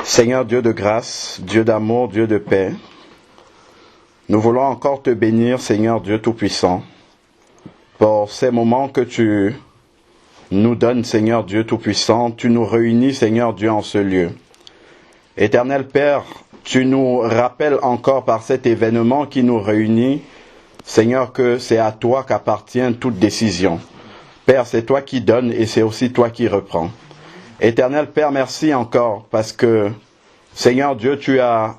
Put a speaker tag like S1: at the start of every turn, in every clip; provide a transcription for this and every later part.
S1: Seigneur Dieu de grâce, Dieu d'amour, Dieu de paix, nous voulons encore te bénir, Seigneur Dieu Tout-Puissant, pour ces moments que tu nous donnes, Seigneur Dieu Tout-Puissant. Tu nous réunis, Seigneur Dieu, en ce lieu. Éternel Père, tu nous rappelles encore par cet événement qui nous réunit, Seigneur, que c'est à toi qu'appartient toute décision. Père, c'est toi qui donnes et c'est aussi toi qui reprends. Éternel Père, merci encore parce que, Seigneur Dieu, tu as,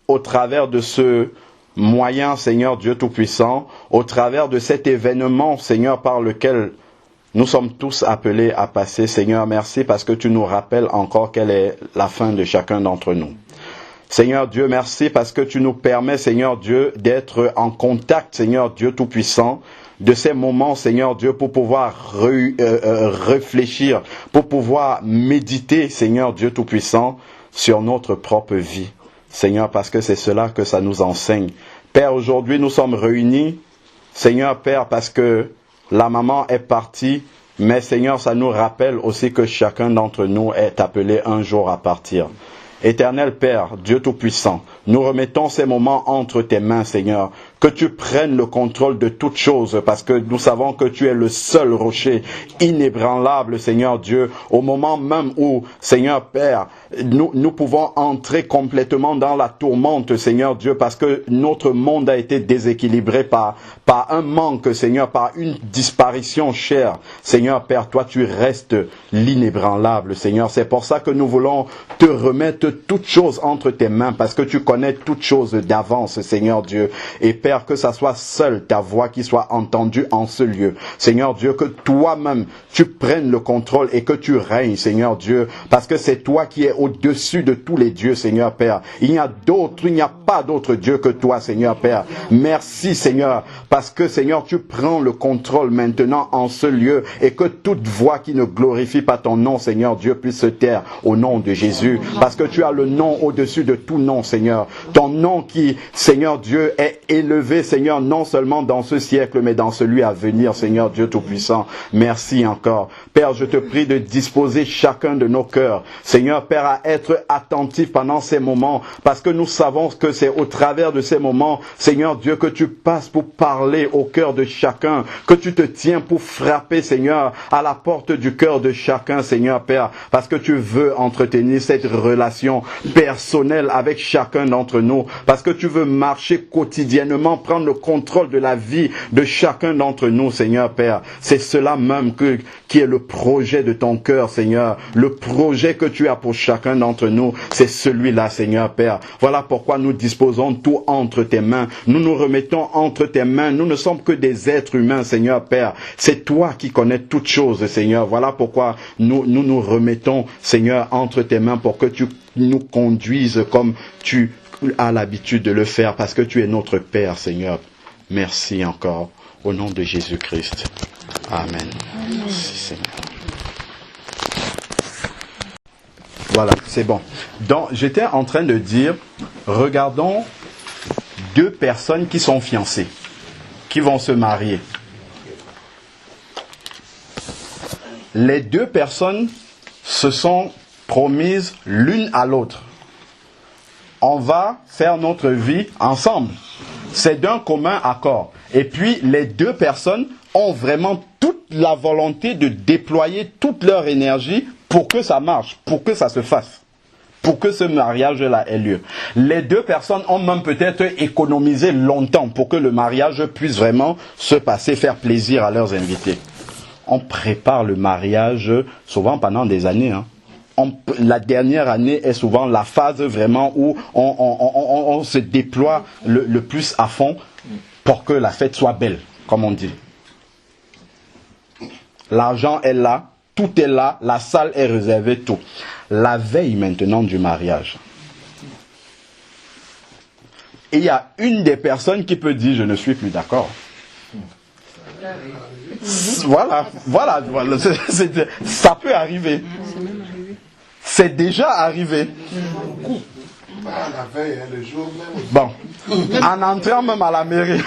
S1: au travers de ce moyen, Seigneur Dieu Tout-Puissant, au travers de cet événement, Seigneur, par lequel nous sommes tous appelés à passer, Seigneur, merci parce que tu nous rappelles encore quelle est la fin de chacun d'entre nous. Seigneur Dieu, merci parce que tu nous permets, Seigneur Dieu, d'être en contact, Seigneur Dieu Tout-Puissant, de ces moments, Seigneur Dieu, pour pouvoir réfléchir, pour pouvoir méditer, Seigneur Dieu Tout-Puissant, sur notre propre vie. Seigneur, parce que c'est cela que ça nous enseigne. Père, aujourd'hui, nous sommes réunis, Seigneur Père, parce que la maman est partie, mais Seigneur, ça nous rappelle aussi que chacun d'entre nous est appelé un jour à partir. Éternel Père, Dieu Tout-Puissant, nous remettons ces moments entre tes mains, Seigneur. Que tu prennes le contrôle de toutes choses, parce que nous savons que tu es le seul rocher inébranlable, Seigneur Dieu. Au moment même où, Seigneur Père, nous pouvons entrer complètement dans la tourmente, Seigneur Dieu, parce que notre monde a été déséquilibré par un manque, Seigneur, par une disparition chère. Seigneur Père, toi tu restes l'inébranlable, Seigneur. C'est pour ça que nous voulons te remettre toutes choses entre tes mains, parce que tu connais toutes choses d'avance, Seigneur Dieu. Et Père, que ça soit seule ta voix qui soit entendue en ce lieu. Seigneur Dieu, que toi-même, tu prennes le contrôle et que tu règnes, Seigneur Dieu, parce que c'est toi qui es au-dessus de tous les dieux, Seigneur Père. Il n'y a pas d'autre Dieu que toi, Seigneur Père. Merci, Seigneur, parce que, Seigneur, tu prends le contrôle maintenant en ce lieu et que toute voix qui ne glorifie pas ton nom, Seigneur Dieu, puisse se taire au nom de Jésus, parce que tu as le nom au-dessus de tout nom, Seigneur. Ton nom qui, Seigneur Dieu, est élevé, Seigneur, non seulement dans ce siècle, mais dans celui à venir, Seigneur Dieu Tout-Puissant. Merci encore. Père, je te prie de disposer chacun de nos cœurs, Seigneur Père, à être attentif pendant ces moments, parce que nous savons que c'est au travers de ces moments, Seigneur Dieu, que tu passes pour parler au cœur de chacun, que tu te tiens pour frapper, Seigneur, à la porte du cœur de chacun, Seigneur Père, parce que tu veux entretenir cette relation personnelle avec chacun d'entre nous, parce que tu veux marcher quotidiennement, prendre le contrôle de la vie de chacun d'entre nous, Seigneur Père. C'est cela même qui est le projet de ton cœur, Seigneur. Le projet que tu as pour chacun d'entre nous, c'est celui-là, Seigneur Père. Voilà pourquoi nous disposons tout entre tes mains. Nous nous remettons entre tes mains. Nous ne sommes que des êtres humains, Seigneur Père. C'est toi qui connais toutes choses, Seigneur. Voilà pourquoi nous remettons, Seigneur, entre tes mains pour que tu nous conduises comme tu as l'habitude de le faire, parce que tu es notre Père, Seigneur. Merci encore. Au nom de Jésus-Christ. Amen. Merci, Seigneur. Voilà, c'est bon. Donc, j'étais en train de dire, regardons deux personnes qui sont fiancées, qui vont se marier. Les deux personnes se sont promises l'une à l'autre. On va faire notre vie ensemble. C'est d'un commun accord. Et puis, les deux personnes ont vraiment toute la volonté de déployer toute leur énergie pour que ça marche, pour que ça se fasse, pour que ce mariage-là ait lieu. Les deux personnes ont même peut-être économisé longtemps pour que le mariage puisse vraiment se passer, faire plaisir à leurs invités. On prépare le mariage souvent pendant des années, la dernière année est souvent la phase vraiment où on se déploie le plus à fond pour que la fête soit belle, comme on dit. L'argent est là, tout est là, la salle est réservée, tout. La veille maintenant du mariage. Et il y a une des personnes qui peut dire « je ne suis plus d'accord ». Voilà, ça peut arriver. C'est déjà arrivé. Bon, en entrant même à la mairie,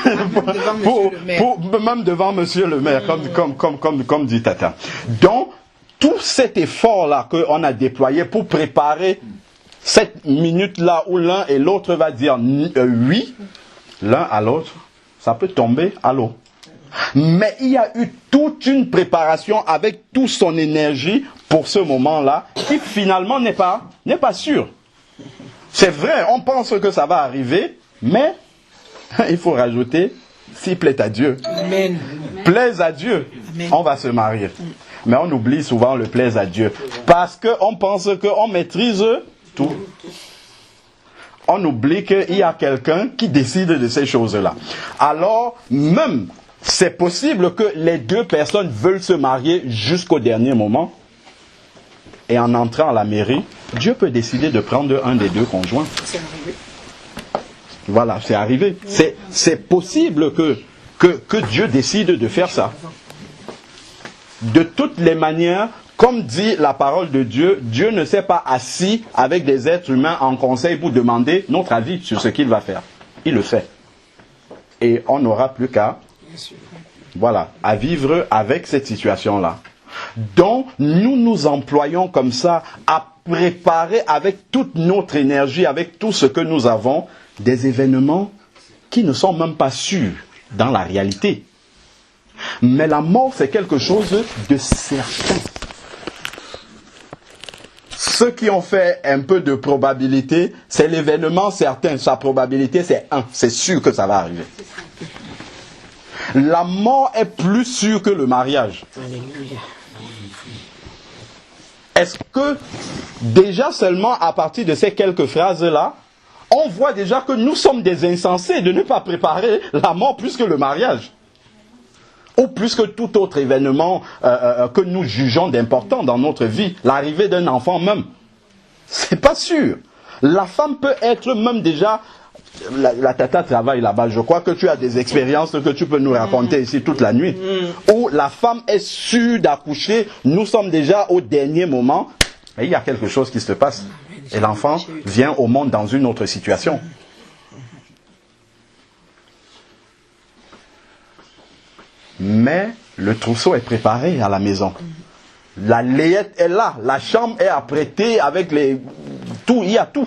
S1: même devant monsieur le maire, comme dit Tata. Donc, tout cet effort-là qu'on a déployé pour préparer cette minute-là où l'un et l'autre va dire oui, l'un à l'autre, ça peut tomber à l'eau. Mais il y a eu toute une préparation avec toute son énergie pour ce moment-là qui finalement n'est pas sûr. C'est vrai, on pense que ça va arriver, mais il faut rajouter, s'il plaît à Dieu.
S2: Amen.
S1: Plaise à Dieu,
S2: Amen.
S1: On va se marier. Mais on oublie souvent le plaise à Dieu. Parce qu'on pense qu'on maîtrise tout. On oublie qu'il y a quelqu'un qui décide de ces choses-là. Alors, même, c'est possible que les deux personnes veulent se marier jusqu'au dernier moment. Et en entrant à la mairie, Dieu peut décider de prendre un des deux conjoints.
S2: C'est arrivé.
S1: Voilà, c'est arrivé. C'est possible que Dieu décide de faire ça. De toutes les manières, comme dit la parole de Dieu, Dieu ne s'est pas assis avec des êtres humains en conseil pour demander notre avis sur ce qu'il va faire. Il le fait. Et on n'aura plus qu'à, à vivre avec cette situation-là. Donc, nous nous employons comme ça à préparer avec toute notre énergie, avec tout ce que nous avons, des événements qui ne sont même pas sûrs dans la réalité. Mais la mort, c'est quelque chose de certain. Ceux qui ont fait un peu de probabilité, c'est l'événement certain. Sa probabilité, c'est 1. C'est sûr que ça va arriver. La mort est plus sûre que le mariage.
S2: Alléluia.
S1: Est-ce que déjà seulement à partir de ces quelques phrases-là, on voit déjà que nous sommes des insensés de ne pas préparer la mort plus que le mariage? Ou plus que tout autre événement que nous jugeons d'important dans notre vie, l'arrivée d'un enfant même. C'est pas sûr. La femme peut être même déjà... La tata travaille là-bas. Je crois que tu as des expériences que tu peux nous raconter ici toute la nuit. Où la femme est sûre d'accoucher. Nous sommes déjà au dernier moment. Et il y a quelque chose qui se passe. Et l'enfant vient au monde dans une autre situation. Mais le trousseau est préparé à la maison. La layette est là. La chambre est apprêtée avec tout. Il y a tout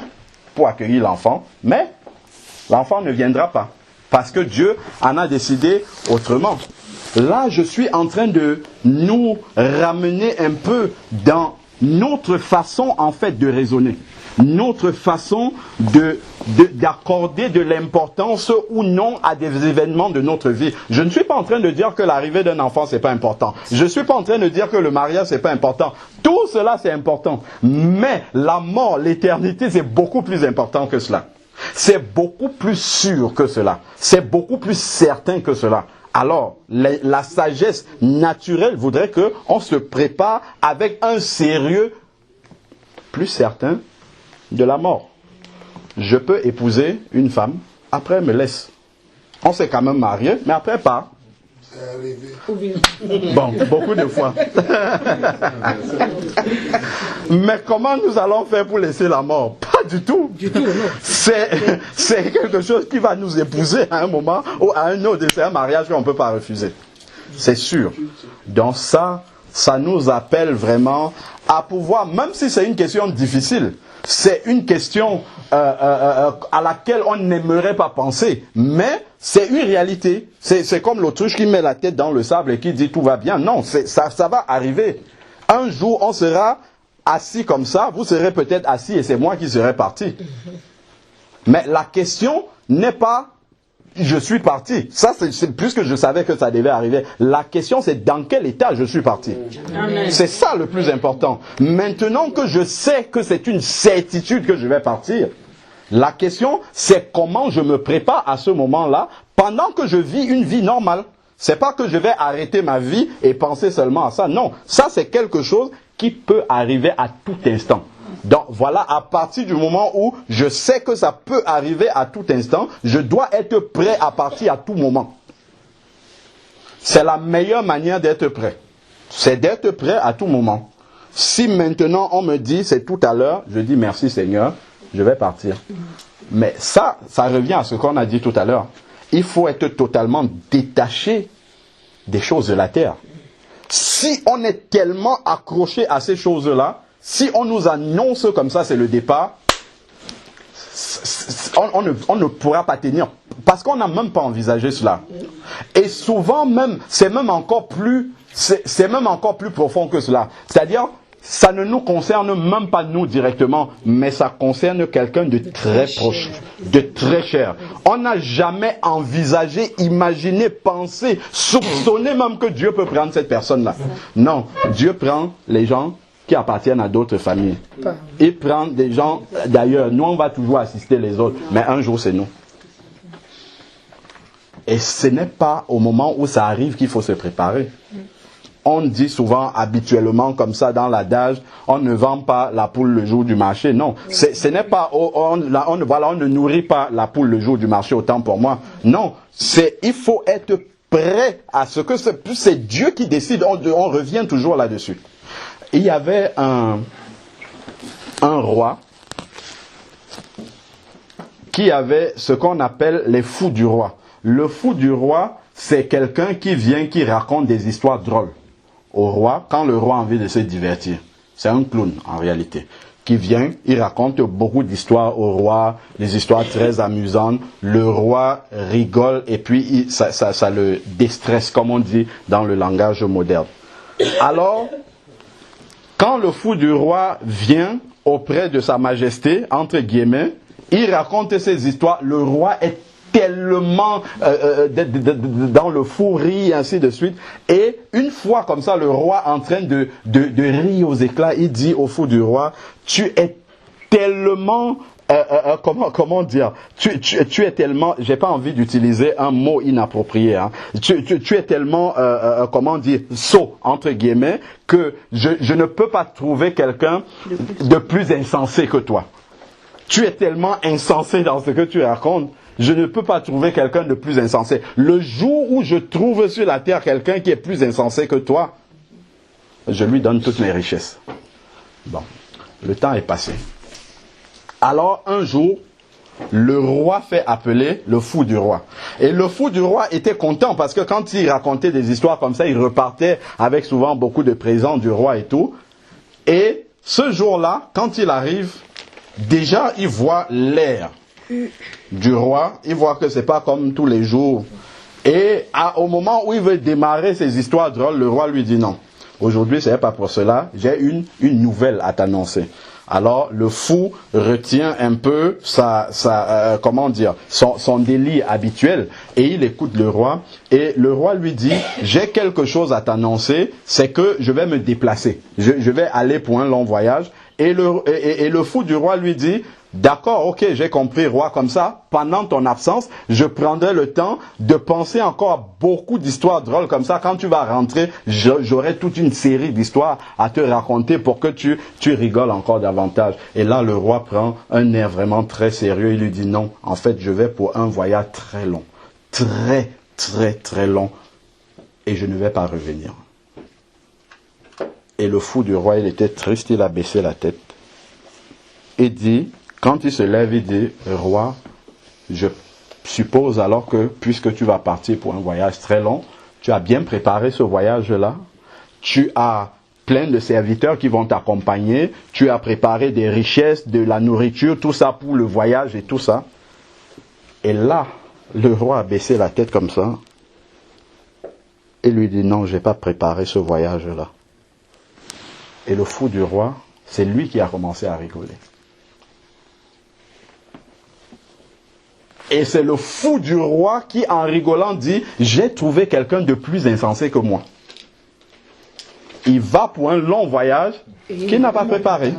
S1: pour accueillir l'enfant. Mais l'enfant ne viendra pas. Parce que Dieu en a décidé autrement. Là, je suis en train de nous ramener un peu dans notre façon, en fait, de raisonner. Notre façon d'accorder de l'importance ou non à des événements de notre vie. Je ne suis pas en train de dire que l'arrivée d'un enfant, c'est pas important. Je ne suis pas en train de dire que le mariage, c'est pas important. Tout cela, c'est important. Mais la mort, l'éternité, c'est beaucoup plus important que cela. C'est beaucoup plus sûr que cela. C'est beaucoup plus certain que cela. Alors, la sagesse naturelle voudrait qu'on se prépare avec un sérieux plus certain de la mort. Je peux épouser une femme, après elle me laisse. On s'est quand même marié, mais après pas. Bon, beaucoup de fois. Mais comment nous allons faire pour laisser la mort? Pas du tout.
S2: Du tout, non.
S1: C'est quelque chose qui va nous épouser à un moment ou à un autre. C'est un mariage qu'on ne peut pas refuser. C'est sûr. Donc ça nous appelle vraiment à pouvoir, même si c'est une question difficile, c'est une question à laquelle on n'aimerait pas penser, mais c'est une réalité. C'est comme l'autruche qui met la tête dans le sable et qui dit tout va bien. Non, ça va arriver. Un jour, on sera assis comme ça, vous serez peut-être assis et c'est moi qui serai parti. Mais la question n'est pas je suis parti. Ça, c'est plus que je savais que ça devait arriver. La question, c'est dans quel état je suis parti. Amen. C'est ça le plus important. Maintenant que je sais que c'est une certitude que je vais partir, la question, c'est comment je me prépare à ce moment-là pendant que je vis une vie normale. C'est pas que je vais arrêter ma vie et penser seulement à ça. Non, ça c'est quelque chose qui peut arriver à tout instant. Donc voilà, à partir du moment où je sais que ça peut arriver à tout instant, je dois être prêt à partir à tout moment. C'est la meilleure manière d'être prêt. C'est d'être prêt à tout moment. Si maintenant on me dit c'est tout à l'heure, je dis merci Seigneur, je vais partir. Mais ça revient à ce qu'on a dit tout à l'heure. Il faut être totalement détaché des choses de la terre. Si on est tellement accroché à ces choses-là, si on nous annonce comme ça, c'est le départ, on ne pourra pas tenir. Parce qu'on n'a même pas envisagé cela. Et souvent même, c'est même encore plus profond que cela. C'est-à-dire, ça ne nous concerne même pas nous directement, mais ça concerne quelqu'un de très proche, de très cher. On n'a jamais envisagé, imaginé, pensé, soupçonné même que Dieu peut prendre cette personne-là. Non, Dieu prend les gens qui appartiennent à d'autres familles. Il prend des gens d'ailleurs. Nous, on va toujours assister les autres, mais un jour, c'est nous. Et ce n'est pas au moment où ça arrive qu'il faut se préparer. On dit souvent, habituellement, comme ça, dans l'adage, on ne vend pas la poule le jour du marché. Non, ce n'est pas, on ne nourrit pas la poule le jour du marché, autant pour moi. Non, il faut être prêt à ce que c'est Dieu qui décide. On revient toujours là-dessus. Il y avait un roi qui avait ce qu'on appelle les fous du roi. Le fou du roi, c'est quelqu'un qui raconte des histoires drôles au roi quand le roi a envie de se divertir. C'est un clown en réalité. Qui vient, il raconte beaucoup d'histoires au roi, des histoires très amusantes. Le roi rigole et puis ça le déstresse, comme on dit dans le langage moderne. Alors, quand le fou du roi vient auprès de sa majesté, entre guillemets, il raconte ses histoires. Le roi est tellement dans le fou rire, ainsi de suite. Et une fois comme ça, le roi en train de rire aux éclats, il dit au fou du roi, tu es tellement... comment dire, tu es tellement, j'ai pas envie d'utiliser un mot inapproprié, hein. Tu es tellement, comment dire, sot, entre guillemets, que je ne peux pas trouver quelqu'un de plus insensé que toi. Tu es tellement insensé dans ce que tu racontes, je ne peux pas trouver quelqu'un de plus insensé. Le jour où je trouve sur la terre quelqu'un qui est plus insensé que toi, je lui donne toutes mes richesses. Bon, le temps est passé. Alors, un jour, le roi fait appeler le fou du roi. Et le fou du roi était content parce que quand il racontait des histoires comme ça, il repartait avec souvent beaucoup de présents du roi et tout. Et ce jour-là, quand il arrive, déjà, il voit l'air du roi. Il voit que c'est pas comme tous les jours. Et au moment où il veut démarrer ses histoires drôles, le roi lui dit non. Aujourd'hui, ce n'est pas pour cela. J'ai une nouvelle à t'annoncer. Alors, le fou retient un peu son délit habituel et il écoute le roi. Et le roi lui dit, j'ai quelque chose à t'annoncer, c'est que je vais me déplacer. Je vais aller pour un long voyage. Et le fou du roi lui dit, d'accord, ok, j'ai compris, roi, comme ça, pendant ton absence, je prendrai le temps de penser encore à beaucoup d'histoires drôles comme ça. Quand tu vas rentrer, j'aurai toute une série d'histoires à te raconter pour que tu rigoles encore davantage. Et là, le roi prend un air vraiment très sérieux. Il lui dit non, en fait, je vais pour un voyage très long. Très, très, très long. Et je ne vais pas revenir. Et le fou du roi, il était triste, il a baissé la tête. Et dit, quand il se lève, il dit, roi, je suppose alors que, puisque tu vas partir pour un voyage très long, tu as bien préparé ce voyage-là, tu as plein de serviteurs qui vont t'accompagner, tu as préparé des richesses, de la nourriture, tout ça pour le voyage et tout ça. Et là, le roi a baissé la tête comme ça, et lui dit, non, je n'ai pas préparé ce voyage-là. Et le fou du roi, c'est lui qui a commencé à rigoler. Et c'est le fou du roi qui, en rigolant, dit, j'ai trouvé quelqu'un de plus insensé que moi. Il va pour un long voyage qu'il n'a pas préparé.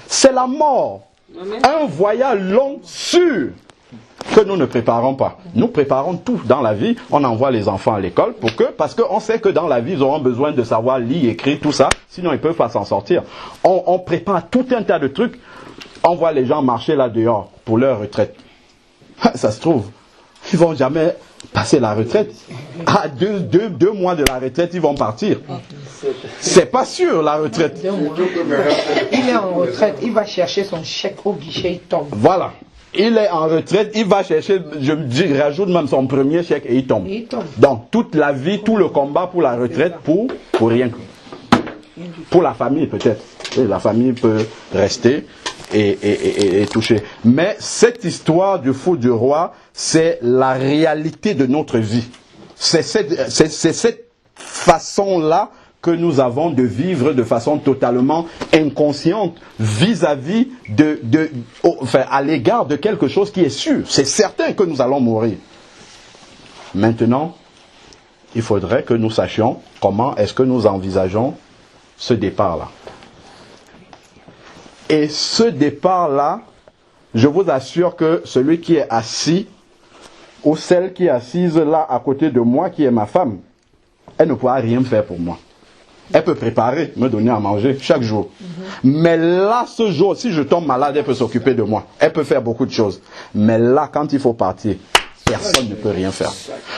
S1: C'est la mort. Un voyage long sûr que nous ne préparons pas. Nous préparons tout dans la vie. On envoie les enfants à l'école parce qu'on sait que dans la vie, ils auront besoin de savoir lire, écrire, tout ça. Sinon, ils ne peuvent pas s'en sortir. On prépare tout un tas de trucs. On voit les gens marcher là dehors pour leur retraite. Ça se trouve, ils vont jamais passer la retraite. À deux mois de la retraite, ils vont partir. C'est pas sûr, la retraite.
S2: Il est en retraite, il va chercher son chèque au guichet, il tombe.
S1: Voilà. Il est en retraite, il va chercher, rajoute même son premier chèque et il tombe. Donc, toute la vie, tout le combat pour la retraite, pour rien. Pour la famille, peut-être. Et la famille peut rester et toucher. Mais cette histoire du fou du roi, c'est la réalité de notre vie. C'est cette façon-là que nous avons de vivre de façon totalement inconsciente vis-à-vis à l'égard de quelque chose qui est sûr. C'est certain que nous allons mourir. Maintenant, il faudrait que nous sachions comment est-ce que nous envisageons ce départ-là. Et ce départ-là, je vous assure que celui qui est assis, ou celle qui est assise là à côté de moi, qui est ma femme, elle ne pourra rien faire pour moi. Elle peut préparer, me donner à manger chaque jour. Mais là, ce jour, si je tombe malade, elle peut s'occuper de moi. Elle peut faire beaucoup de choses. Mais là, quand il faut partir, personne ne peut rien faire.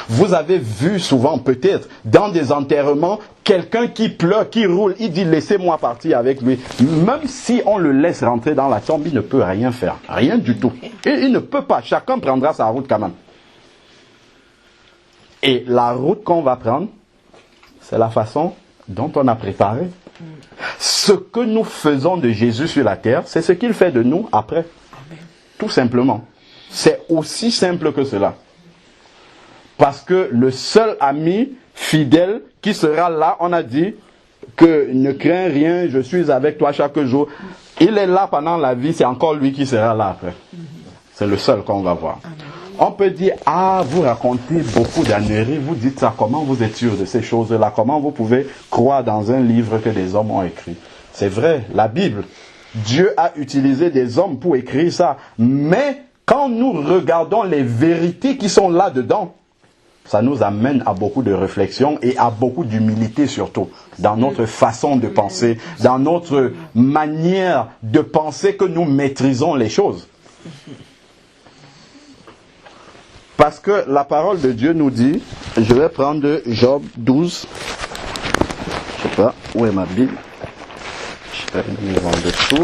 S1: Vous avez vu souvent, peut-être, dans des enterrements, quelqu'un qui pleure, qui roule, il dit laissez-moi partir avec lui. Même si on le laisse rentrer dans la tombe, il ne peut rien faire. Rien du tout. Et il ne peut pas. Chacun prendra sa route quand même. Et la route qu'on va prendre, c'est la façon dont on a préparé. Ce que nous faisons de Jésus sur la terre, c'est ce qu'il fait de nous après. Tout simplement. C'est aussi simple que cela. Parce que le seul ami fidèle qui sera là, on a dit que ne crains rien, je suis avec toi chaque jour. Il est là pendant la vie, c'est encore lui qui sera là après. C'est le seul qu'on va voir. On peut dire, ah, vous racontez beaucoup d'âneries, vous dites ça, comment vous êtes sûr de ces choses-là? Comment vous pouvez croire dans un livre que des hommes ont écrit? C'est vrai, la Bible, Dieu a utilisé des hommes pour écrire ça. Mais quand nous regardons les vérités qui sont là-dedans, ça nous amène à beaucoup de réflexion et à beaucoup d'humilité surtout, dans notre façon de penser, dans notre manière de penser que nous maîtrisons les choses. Parce que la parole de Dieu nous dit, je vais prendre Job 12, je sais pas, où est ma Bible? Je vais venir en dessous.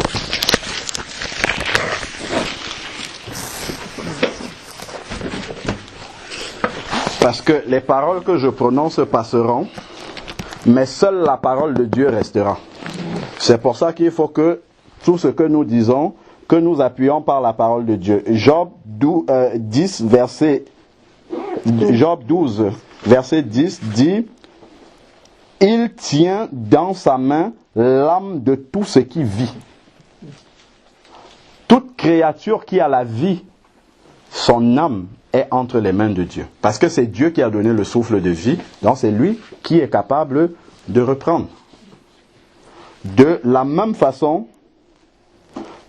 S1: Parce que les paroles que je prononce passeront, mais seule la parole de Dieu restera. C'est pour ça qu'il faut que tout ce que nous disons, que nous appuyons par la parole de Dieu. Job 12, verset 10 dit, « Il tient dans sa main l'âme de tout ce qui vit. » Toute créature qui a la vie, son âme est entre les mains de Dieu. Parce que c'est Dieu qui a donné le souffle de vie, donc c'est lui qui est capable de reprendre. De la même façon,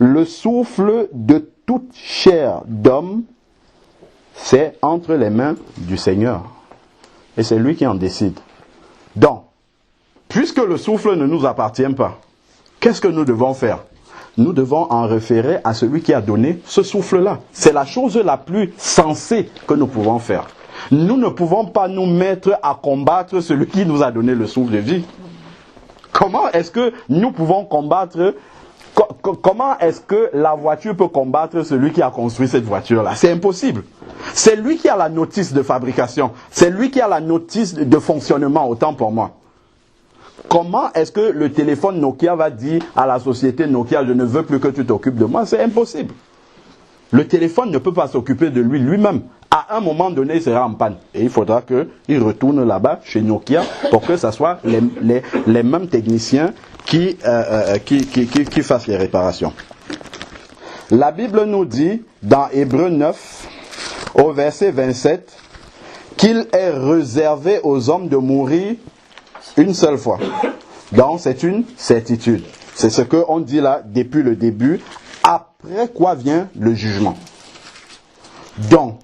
S1: le souffle de toute chair d'homme, c'est entre les mains du Seigneur. Et c'est lui qui en décide. Donc, puisque le souffle ne nous appartient pas, qu'est-ce que nous devons faire? Nous devons en référer à celui qui a donné ce souffle-là. C'est la chose la plus sensée que nous pouvons faire. Nous ne pouvons pas nous mettre à combattre celui qui nous a donné le souffle de vie. Comment est-ce que nous pouvons combattre? Comment est-ce que la voiture peut combattre celui qui a construit cette voiture-là? C'est impossible. C'est lui qui a la notice de fabrication. C'est lui qui a la notice de fonctionnement, autant pour moi. Comment est-ce que le téléphone Nokia va dire à la société Nokia, je ne veux plus que tu t'occupes de moi? C'est impossible. Le téléphone ne peut pas s'occuper de lui-même. À un moment donné, il sera en panne. Et il faudra qu'il retourne là-bas, chez Nokia, pour que ce soit les mêmes techniciens qui fassent les réparations. La Bible nous dit, dans Hébreux 9, au verset 27, qu'il est réservé aux hommes de mourir une seule fois. Donc c'est une certitude. C'est ce qu'on dit là depuis le début. Après quoi vient le jugement. Donc,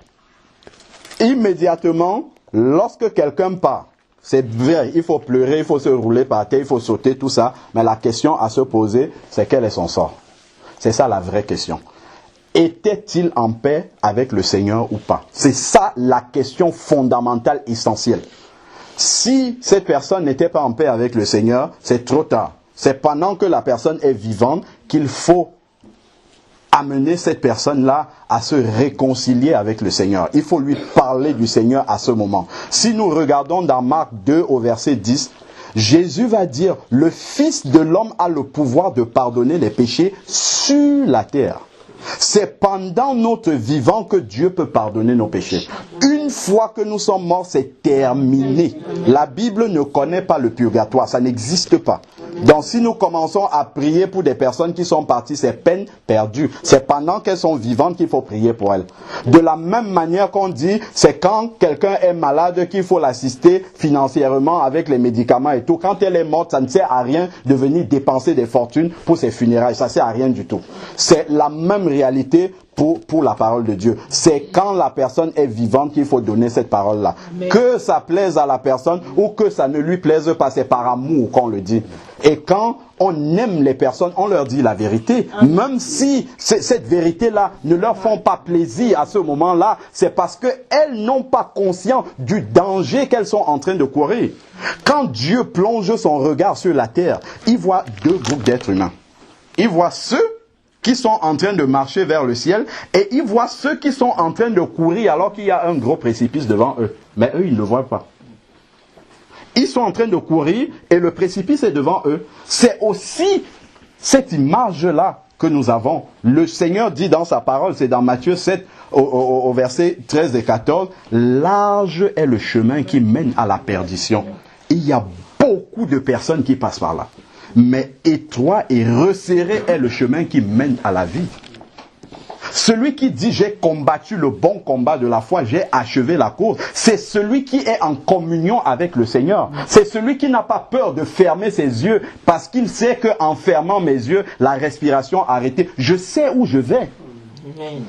S1: immédiatement, lorsque quelqu'un part, c'est vrai, il faut pleurer, il faut se rouler par terre, il faut sauter, tout ça. Mais la question à se poser, c'est quel est son sort? C'est ça la vraie question. Était-il en paix avec le Seigneur ou pas? C'est ça la question fondamentale, essentielle. Si cette personne n'était pas en paix avec le Seigneur, c'est trop tard. C'est pendant que la personne est vivante qu'il faut amener cette personne-là à se réconcilier avec le Seigneur. Il faut lui parler du Seigneur à ce moment. Si nous regardons dans Marc 2 au verset 10, Jésus va dire, le Fils de l'homme a le pouvoir de pardonner les péchés sur la terre. C'est pendant notre vivant que Dieu peut pardonner nos péchés. Une fois que nous sommes morts, c'est terminé. La Bible ne connaît pas le purgatoire, ça n'existe pas. Donc si nous commençons à prier pour des personnes qui sont parties, c'est peine perdue. C'est pendant qu'elles sont vivantes qu'il faut prier pour elles. De la même manière qu'on dit, c'est quand quelqu'un est malade qu'il faut l'assister financièrement avec les médicaments et tout. Quand elle est morte, ça ne sert à rien de venir dépenser des fortunes pour ses funérailles. Ça ne sert à rien du tout. C'est la même réalité pour la parole de Dieu. C'est quand la personne est vivante qu'il faut donner cette parole-là. Que ça plaise à la personne ou que ça ne lui plaise pas, c'est par amour qu'on le dit. Et quand on aime les personnes, on leur dit la vérité. Même si cette vérité-là ne leur font pas plaisir à ce moment-là, c'est parce qu'elles n'ont pas conscience du danger qu'elles sont en train de courir. Quand Dieu plonge son regard sur la terre, il voit deux groupes d'êtres humains. Il voit ceux qui sont en train de marcher vers le ciel, et ils voient ceux qui sont en train de courir alors qu'il y a un gros précipice devant eux. Mais eux, ils ne le voient pas. Ils sont en train de courir et le précipice est devant eux. C'est aussi cette image-là que nous avons. Le Seigneur dit dans sa parole, c'est dans Matthieu 7, au verset 13 et 14, « Large est le chemin qui mène à la perdition. » Il y a beaucoup de personnes qui passent par là. Mais étroit et resserré est le chemin qui mène à la vie. Celui qui dit « j'ai combattu le bon combat de la foi, j'ai achevé la course », c'est celui qui est en communion avec le Seigneur. C'est celui qui n'a pas peur de fermer ses yeux parce qu'il sait qu'en fermant mes yeux, la respiration arrêtée, je sais où je vais.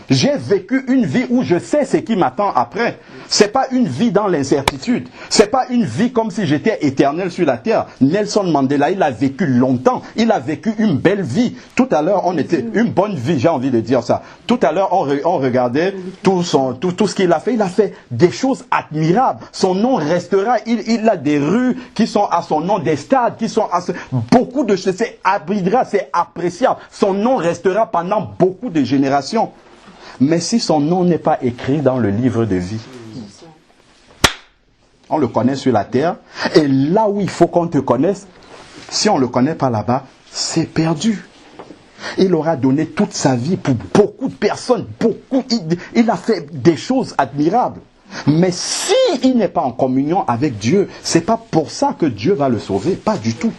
S1: J'ai vécu une vie où je sais ce qui m'attend après. C'est pas une vie dans l'incertitude. C'est pas une vie comme si j'étais éternel sur la terre. Nelson Mandela, il a vécu longtemps. Il a vécu une belle vie. Tout à l'heure, on était une bonne vie, j'ai envie de dire ça. Tout à l'heure, on regardait tout ce qu'il a fait. Il a fait des choses admirables. Son nom restera. Il a des rues qui sont à son nom, des stades qui sont à beaucoup de choses. C'est abridera, c'est appréciable. Son nom restera pendant beaucoup de générations. Mais si son nom n'est pas écrit dans le livre de vie, on le connaît sur la terre, et là où il faut qu'on te connaisse, si on ne le connaît pas là-bas, c'est perdu. Il aura donné toute sa vie pour beaucoup de personnes, il a fait des choses admirables. Mais s'il n'est pas en communion avec Dieu, c'est pas pour ça que Dieu va le sauver, pas du tout.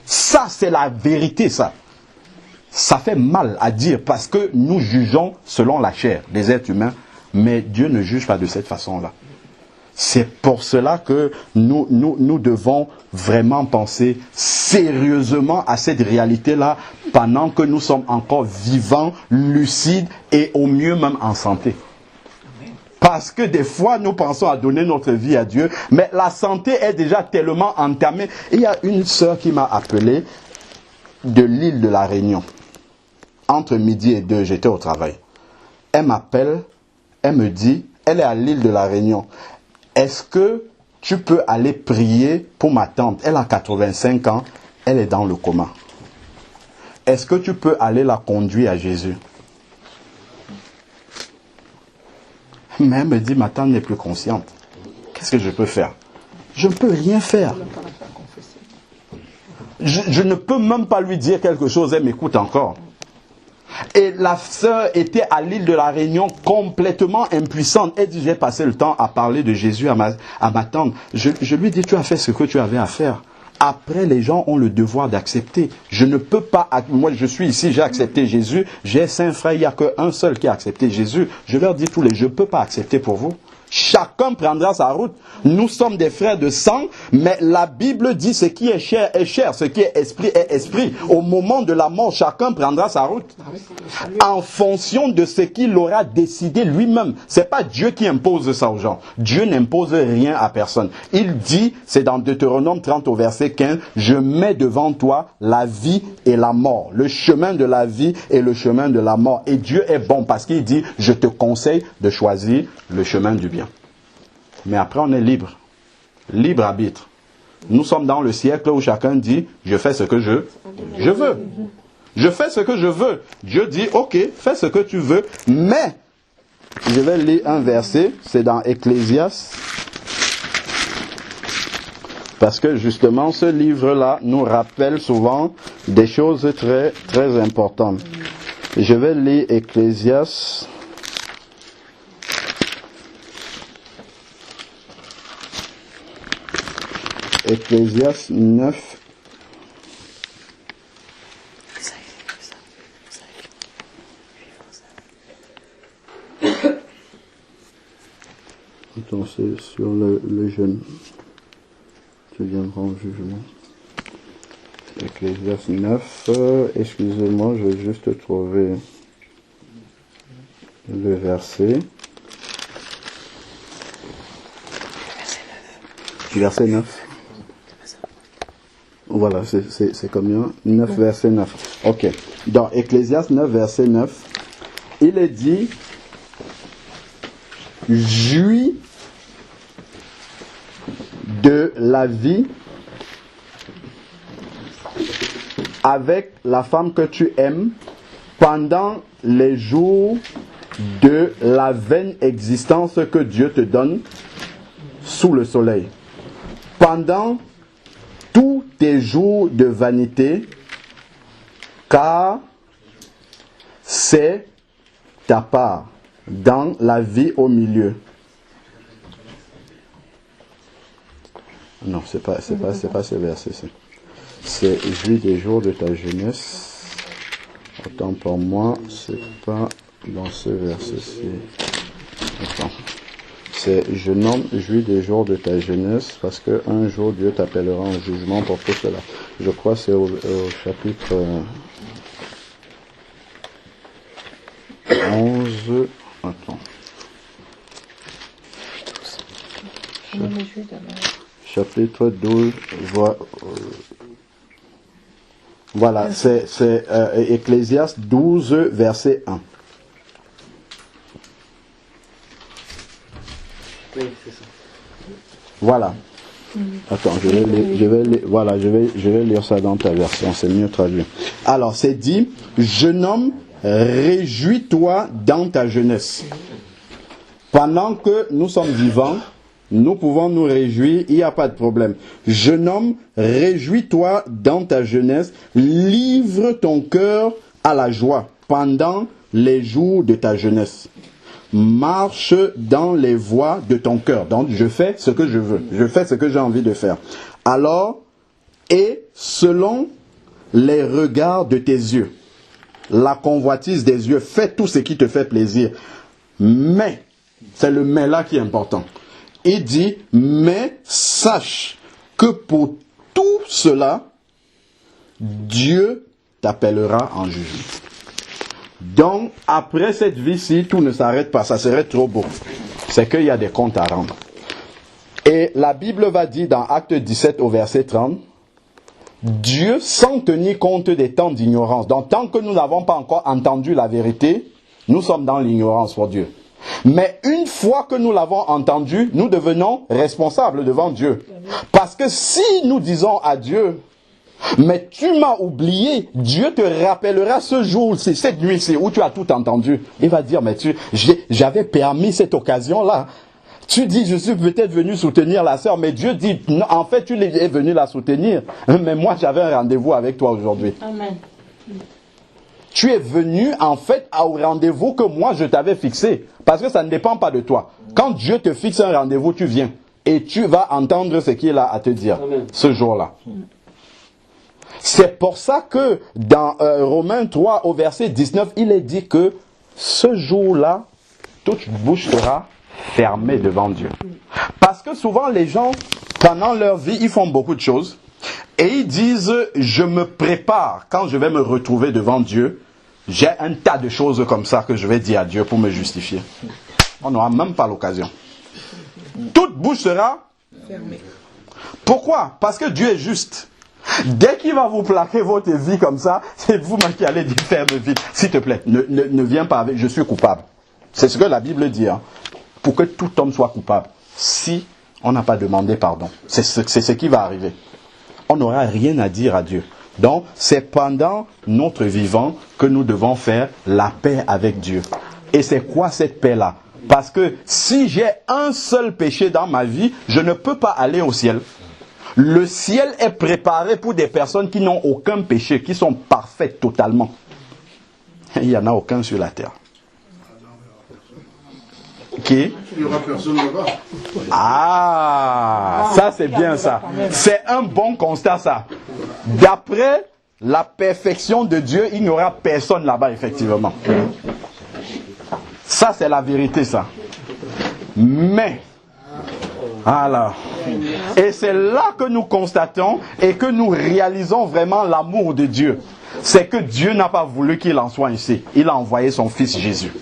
S1: Ça, c'est la vérité, ça. Ça fait mal à dire parce que nous jugeons selon la chair des êtres humains, mais Dieu ne juge pas de cette façon-là. C'est pour cela que nous devons vraiment penser sérieusement à cette réalité-là pendant que nous sommes encore vivants, lucides et au mieux même en santé. Parce que des fois, nous pensons à donner notre vie à Dieu, mais la santé est déjà tellement entamée. Il y a une sœur qui m'a appelé de l'île de la Réunion. Entre midi et 2, j'étais au travail. Elle m'appelle, elle me dit, elle est à l'île de la Réunion. Est-ce que tu peux aller prier pour ma tante? Elle a 85 ans, elle est dans le coma. Est-ce que tu peux aller la conduire à Jésus? Mais elle me dit, ma tante n'est plus consciente. Qu'est-ce que je peux faire? Je ne peux rien faire. Je ne peux même pas lui dire quelque chose, elle m'écoute encore. Et la sœur était à l'île de la Réunion complètement impuissante. Elle dit, j'ai passé le temps à parler de Jésus à ma tante. Je lui dis, tu as fait ce que tu avais à faire. Après, les gens ont le devoir d'accepter. Je ne peux pas, moi je suis ici, j'ai accepté Jésus. J'ai 5 frères, il n'y a qu'un seul qui a accepté Jésus. Je leur dis tous les, je ne peux pas accepter pour vous. Chacun prendra sa route. Nous sommes des frères de sang, mais la Bible dit ce qui est chair, ce qui est esprit. Au moment de la mort, chacun prendra sa route. En fonction de ce qu'il aura décidé lui-même. C'est pas Dieu qui impose ça aux gens. Dieu n'impose rien à personne. Il dit, c'est dans Deutéronome 30 au verset 15, je mets devant toi la vie et la mort. Le chemin de la vie et le chemin de la mort. Et Dieu est bon parce qu'il dit, je te conseille de choisir le chemin du bien. Mais après, on est libre. Libre arbitre. Nous sommes dans le siècle où chacun dit, je fais ce que je veux. Je fais ce que je veux. Dieu dit, ok, fais ce que tu veux, mais, je vais lire un verset, c'est dans Ecclésiaste, Parce que justement, ce livre-là nous rappelle souvent des choses très, très importantes. Je vais lire Ecclésiaste. Ecclésiaste 9. Attends, c'est sur le jeûne. Tu viendras en jugement. Ecclésiaste 9. Excusez-moi, je vais juste trouver le verset. Verset 9. Voilà, c'est combien? 9, verset 9. Ok. Dans Ecclésiaste 9, verset 9, il est dit, jouis de la vie avec la femme que tu aimes pendant les jours de la vaine existence que Dieu te donne sous le soleil. Pendant tous tes jours de vanité, car c'est ta part dans la vie au milieu. Non, c'est pas ce verset-ci. C'est jouis des jours de ta jeunesse. Autant pour moi, c'est pas dans ce verset-ci. Attends. C'est jeune homme, jouis des jours de ta jeunesse, parce que un jour Dieu t'appellera en jugement pour tout cela. Je crois que c'est au chapitre 11. Attends. Chapitre 12. Voilà, c'est Ecclésiaste 12, verset 1.
S3: Oui, c'est ça.
S1: Voilà. Attends, je vais lire ça dans ta version, c'est mieux traduit. Alors, c'est dit, jeune homme, réjouis-toi dans ta jeunesse. Pendant que nous sommes vivants, nous pouvons nous réjouir, il n'y a pas de problème. Jeune homme, réjouis-toi dans ta jeunesse, livre ton cœur à la joie pendant les jours de ta jeunesse. Marche dans les voies de ton cœur. Donc, je fais ce que je veux. Je fais ce que j'ai envie de faire. Alors, et selon les regards de tes yeux, la convoitise des yeux, fais tout ce qui te fait plaisir. Mais, c'est le mais là qui est important. Il dit, mais sache que pour tout cela, Dieu t'appellera en jugement. Donc, après cette vie-ci, tout ne s'arrête pas. Ça serait trop beau. C'est qu'il y a des comptes à rendre. Et la Bible va dire dans Acte 17 au verset 30, Dieu, sans tenir compte des temps d'ignorance. Donc, tant que nous n'avons pas encore entendu la vérité, nous sommes dans l'ignorance pour Dieu. Mais une fois que nous l'avons entendu, nous devenons responsables devant Dieu. Parce que si nous disons à Dieu, mais tu m'as oublié, Dieu te rappellera ce jour-ci, cette nuit-ci, où tu as tout entendu. Il va dire, mais j'avais permis cette occasion-là. Tu dis, je suis peut-être venu soutenir la sœur, mais Dieu dit, non, en fait, tu es venu la soutenir. Mais moi, j'avais un rendez-vous avec toi aujourd'hui.
S4: Amen.
S1: Tu es venu, en fait, au rendez-vous que moi, je t'avais fixé. Parce que ça ne dépend pas de toi. Quand Dieu te fixe un rendez-vous, tu viens. Et tu vas entendre ce qu'il a à te dire.
S3: Amen.
S1: Ce jour-là. C'est pour ça que dans Romains 3 au verset 19, il est dit que ce jour-là, toute bouche sera fermée devant Dieu. Parce que souvent les gens, pendant leur vie, ils font beaucoup de choses. Et ils disent, je me prépare quand je vais me retrouver devant Dieu. J'ai un tas de choses comme ça que je vais dire à Dieu pour me justifier. On n'aura même pas l'occasion. Toute bouche sera
S2: Fermé.
S1: Pourquoi? Parce que Dieu est juste. Dès qu'il va vous plaquer votre vie comme ça, c'est vous-même qui allez dire faire de vie. S'il te plaît, ne viens pas avec, je suis coupable. C'est ce que la Bible dit. Hein. Pour que tout homme soit coupable. Si on n'a pas demandé pardon. C'est ce qui va arriver. On n'aura rien à dire à Dieu. Donc, c'est pendant notre vivant que nous devons faire la paix avec Dieu. Et c'est quoi cette paix-là? Parce que si j'ai un seul péché dans ma vie, je ne peux pas aller au ciel. Le ciel est préparé pour des personnes qui n'ont aucun péché, qui sont parfaites totalement. Il n'y en a aucun sur la terre. Qui? Il n'y aura personne là-bas. Ah, ça c'est bien ça. C'est un bon constat ça. D'après la perfection de Dieu, il n'y aura personne là-bas effectivement. Ça c'est la vérité ça. Mais, alors, et c'est là que nous constatons et que nous réalisons vraiment l'amour de Dieu. C'est que Dieu n'a pas voulu qu'il en soit ici. Il a envoyé son fils Jésus.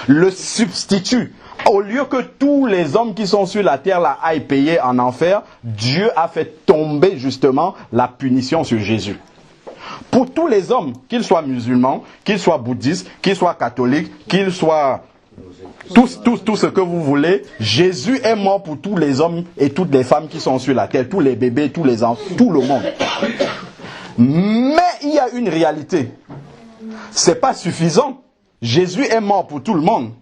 S1: Le substitut. Au lieu que tous les hommes qui sont sur la terre là aillent payer en enfer, Dieu a fait tomber justement la punition sur Jésus. Pour tous les hommes, qu'ils soient musulmans, qu'ils soient bouddhistes, qu'ils soient catholiques, qu'ils soient tout ce que vous voulez, Jésus est mort pour tous les hommes et toutes les femmes qui sont sur la terre, tous les bébés, tous les enfants, tout le monde. Mais il y a une réalité. C'est pas suffisant. Jésus est mort pour tout le monde.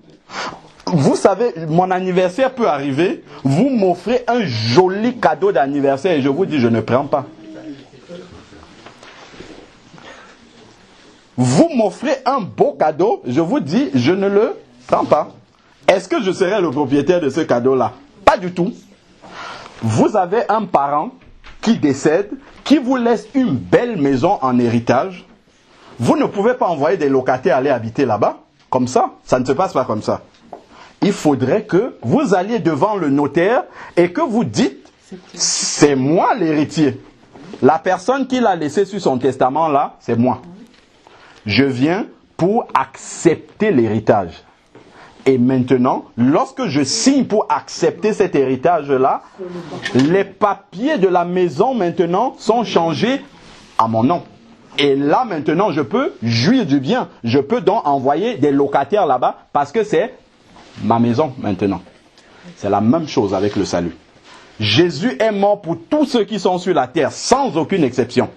S1: Vous savez, mon anniversaire peut arriver, vous m'offrez un joli cadeau d'anniversaire et je vous dis je ne prends pas. Vous m'offrez un beau cadeau, je vous dis je ne le prends pas. Est-ce que je serai le propriétaire de ce cadeau-là? Pas du tout. Vous avez un parent qui décède, qui vous laisse une belle maison en héritage. Vous ne pouvez pas envoyer des locataires aller habiter là-bas. Comme ça ne se passe pas comme ça. Il faudrait que vous alliez devant le notaire et que vous dites, c'est moi l'héritier. La personne qui l'a laissé sur son testament là, c'est moi. Je viens pour accepter l'héritage. Et maintenant, lorsque je signe pour accepter cet héritage-là, les papiers de la maison maintenant sont changés à mon nom. Et là maintenant, je peux jouir du bien. Je peux donc envoyer des locataires là-bas parce que c'est ma maison maintenant. C'est la même chose avec le salut. Jésus est mort pour tous ceux qui sont sur la terre, sans aucune exception.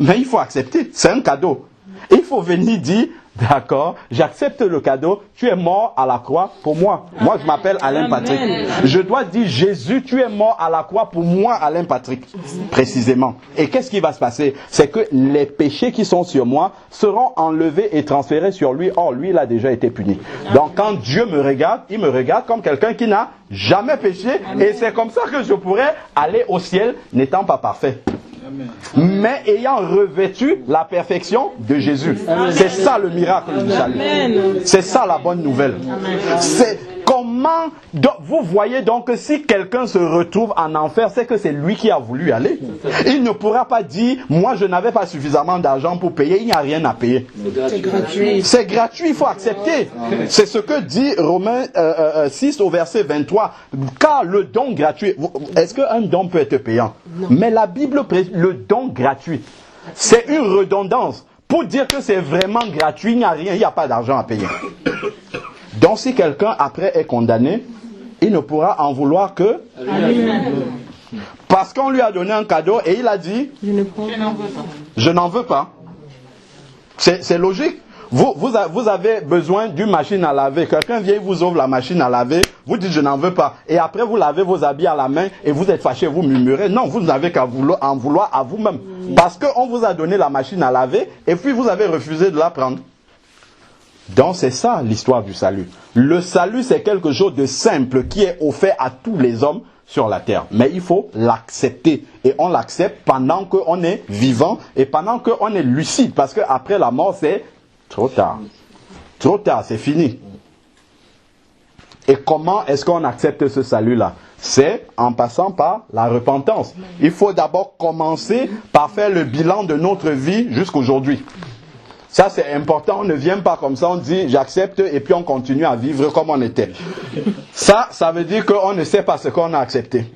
S1: Mais il faut accepter, c'est un cadeau. Il faut venir dire, d'accord, j'accepte le cadeau, tu es mort à la croix pour moi. Moi, je m'appelle Alain Patrick. Je dois dire, Jésus, tu es mort à la croix pour moi, Alain Patrick, précisément. Et qu'est-ce qui va se passer? C'est que les péchés qui sont sur moi seront enlevés et transférés sur lui. Or, lui, il a déjà été puni. Donc, quand Dieu me regarde, il me regarde comme quelqu'un qui n'a jamais péché. Et c'est comme ça que je pourrais aller au ciel n'étant pas parfait. Mais ayant revêtu la perfection de Jésus. C'est ça le miracle du salut. C'est ça la bonne nouvelle. C'est comment vous voyez donc que si quelqu'un se retrouve en enfer, c'est que c'est lui qui a voulu aller. Il ne pourra pas dire moi je n'avais pas suffisamment d'argent pour payer, il n'y a rien à payer. C'est gratuit. C'est gratuit, il faut accepter. C'est ce que dit Romains 6 au verset 23. Car le don gratuit, est-ce qu'un don peut être payant? Mais la Bible précise le don gratuit. C'est une redondance. Pour dire que c'est vraiment gratuit, il n'y a rien, il n'y a pas d'argent à payer. Donc si quelqu'un après est condamné, il ne pourra en vouloir que parce qu'on lui a donné un cadeau et il a dit je n'en veux pas. C'est logique. Vous avez besoin d'une machine à laver. Quelqu'un vient, vous ouvre la machine à laver, vous dites je n'en veux pas. Et après vous lavez vos habits à la main et vous êtes fâché, vous murmurez. Non, vous n'avez qu'à en vouloir à vous-même. Parce qu'on vous a donné la machine à laver et puis vous avez refusé de la prendre. Donc c'est ça l'histoire du salut. Le salut c'est quelque chose de simple qui est offert à tous les hommes sur la terre. Mais il faut l'accepter. Et on l'accepte pendant qu'on est vivant et pendant qu'on est lucide. Parce qu'après la mort c'est trop tard. Trop tard, c'est fini. Et comment est-ce qu'on accepte ce salut-là? C'est en passant par la repentance. Il faut d'abord commencer par faire le bilan de notre vie jusqu'aujourd'hui. Ça c'est important, on ne vient pas comme ça, on dit j'accepte et puis on continue à vivre comme on était. Ça veut dire qu'on ne sait pas ce qu'on a accepté.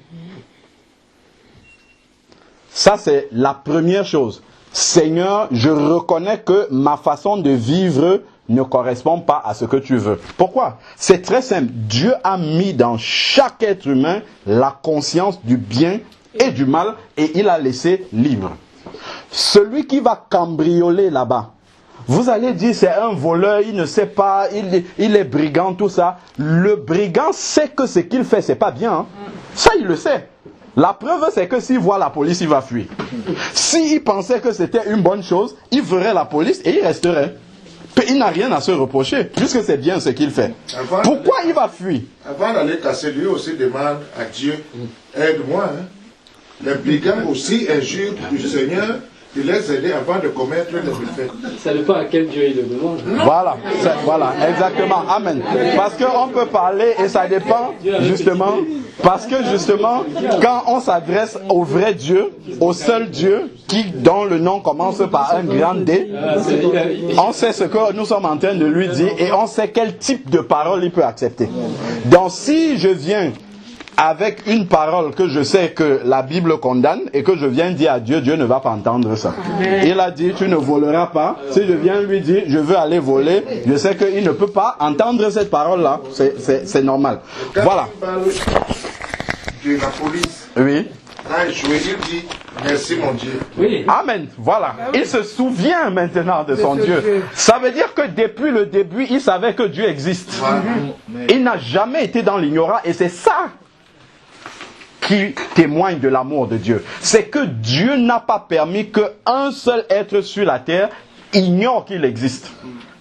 S1: Ça c'est la première chose. Seigneur, je reconnais que ma façon de vivre ne correspond pas à ce que tu veux. Pourquoi? C'est très simple. Dieu a mis dans chaque être humain la conscience du bien et du mal et il a laissé libre. Celui qui va cambrioler là-bas, vous allez dire c'est un voleur, il ne sait pas, il est brigand, tout ça. Le brigand sait que ce qu'il fait, c'est pas bien. Hein. Ça, il le sait. La preuve, c'est que s'il voit la police, il va fuir. S'il pensait que c'était une bonne chose, il verrait la police et il resterait. Il n'a rien à se reprocher, puisque c'est bien ce qu'il fait. Pourquoi il va fuir?
S3: Avant d'aller casser, lui aussi demande à Dieu, aide-moi. Hein. Les brigands aussi injurent du Seigneur, il les aider avant de commettre les méfaits.
S4: Ça dépend à quel Dieu il le demande.
S1: Voilà, exactement. Amen. Parce qu'on peut parler et ça dépend, justement, parce que justement, quand on s'adresse au vrai Dieu, au seul Dieu, dont le nom commence par un grand D, on sait ce que nous sommes en train de lui dire et on sait quel type de parole il peut accepter. Donc si je viens avec une parole que je sais que la Bible condamne et que je viens dire à Dieu, Dieu ne va pas entendre ça. Il a dit, tu ne voleras pas. Si je viens lui dire, je veux aller voler, je sais qu'il ne peut pas entendre cette parole-là. C'est normal. Voilà.
S3: De la police.
S1: Oui.
S3: Quand il jouait, il dit, merci mon Dieu.
S4: Oui.
S1: Amen. Voilà. Il se souvient maintenant de son Dieu. Ça veut dire que depuis le début, il savait que Dieu existe. Il n'a jamais été dans l'ignorance et c'est ça qui témoigne de l'amour de Dieu. C'est que Dieu n'a pas permis qu'un seul être sur la terre ignore qu'il existe.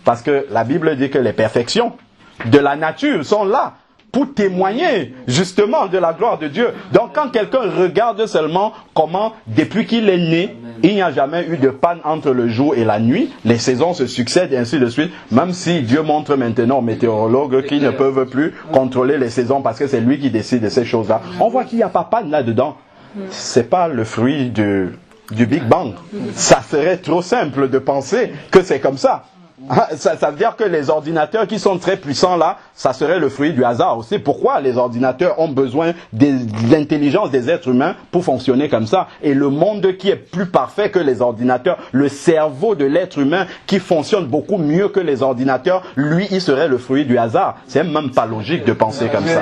S1: Parce que la Bible dit que les perfections de la nature sont là pour témoigner justement de la gloire de Dieu. Donc quand quelqu'un regarde seulement comment, depuis qu'il est né, il n'y a jamais eu de panne entre le jour et la nuit, les saisons se succèdent et ainsi de suite, même si Dieu montre maintenant aux météorologues qu'ils ne peuvent plus contrôler les saisons parce que c'est lui qui décide de ces choses-là. On voit qu'il n'y a pas panne là-dedans. C'est pas le fruit du Big Bang. Ça serait trop simple de penser que c'est comme ça. Ça veut dire que les ordinateurs qui sont très puissants là, ça serait le fruit du hasard aussi. Pourquoi les ordinateurs ont besoin de l'intelligence des êtres humains pour fonctionner comme ça? Et le monde qui est plus parfait que les ordinateurs, le cerveau de l'être humain qui fonctionne beaucoup mieux que les ordinateurs, lui, il serait le fruit du hasard. C'est même pas logique de penser comme ça.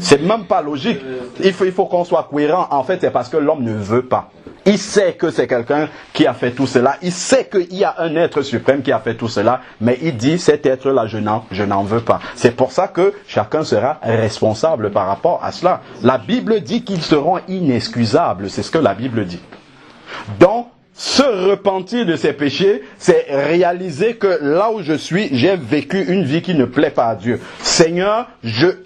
S1: C'est même pas logique. Il faut qu'on soit cohérent. En fait, c'est parce que l'homme ne veut pas. Il sait que c'est quelqu'un qui a fait tout cela. Il sait qu'il y a un être suprême qui a fait tout cela. Mais il dit, cet être-là, je n'en veux pas. C'est pour ça que chacun sera responsable par rapport à cela. La Bible dit qu'ils seront inexcusables. C'est ce que la Bible dit. Donc, se repentir de ses péchés, c'est réaliser que là où je suis, j'ai vécu une vie qui ne plaît pas à Dieu. Seigneur,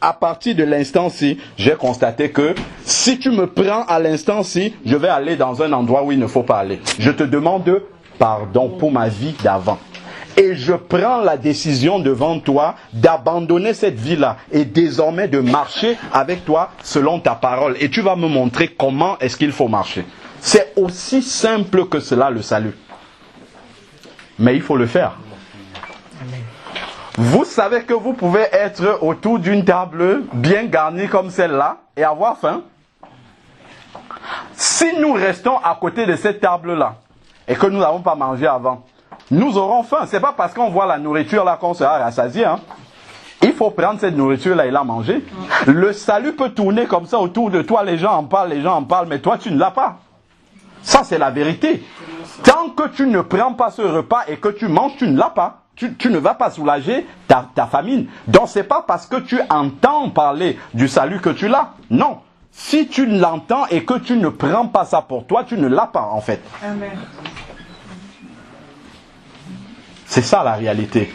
S1: à partir de l'instant-ci, j'ai constaté que si tu me prends à l'instant-ci, je vais aller dans un endroit où il ne faut pas aller. Je te demande pardon pour ma vie d'avant. Et je prends la décision devant toi d'abandonner cette vie-là et désormais de marcher avec toi selon ta parole. Et tu vas me montrer comment est-ce qu'il faut marcher. C'est aussi simple que cela, le salut. Mais il faut le faire. Vous savez que vous pouvez être autour d'une table bien garnie comme celle-là et avoir faim. Si nous restons à côté de cette table-là et que nous n'avons pas mangé avant, nous aurons faim. Ce n'est pas parce qu'on voit la nourriture là qu'on sera rassasié. Il faut prendre cette nourriture-là et la manger. Le salut peut tourner comme ça autour de toi. Les gens en parlent, mais toi tu ne l'as pas. Ça, c'est la vérité. Tant que tu ne prends pas ce repas et que tu manges, tu ne l'as pas. Tu ne vas pas soulager ta famine. Donc, ce n'est pas parce que tu entends parler du salut que tu l'as. Non. Si tu l'entends et que tu ne prends pas ça pour toi, tu ne l'as pas, en fait.
S2: Amen.
S1: C'est ça, la réalité.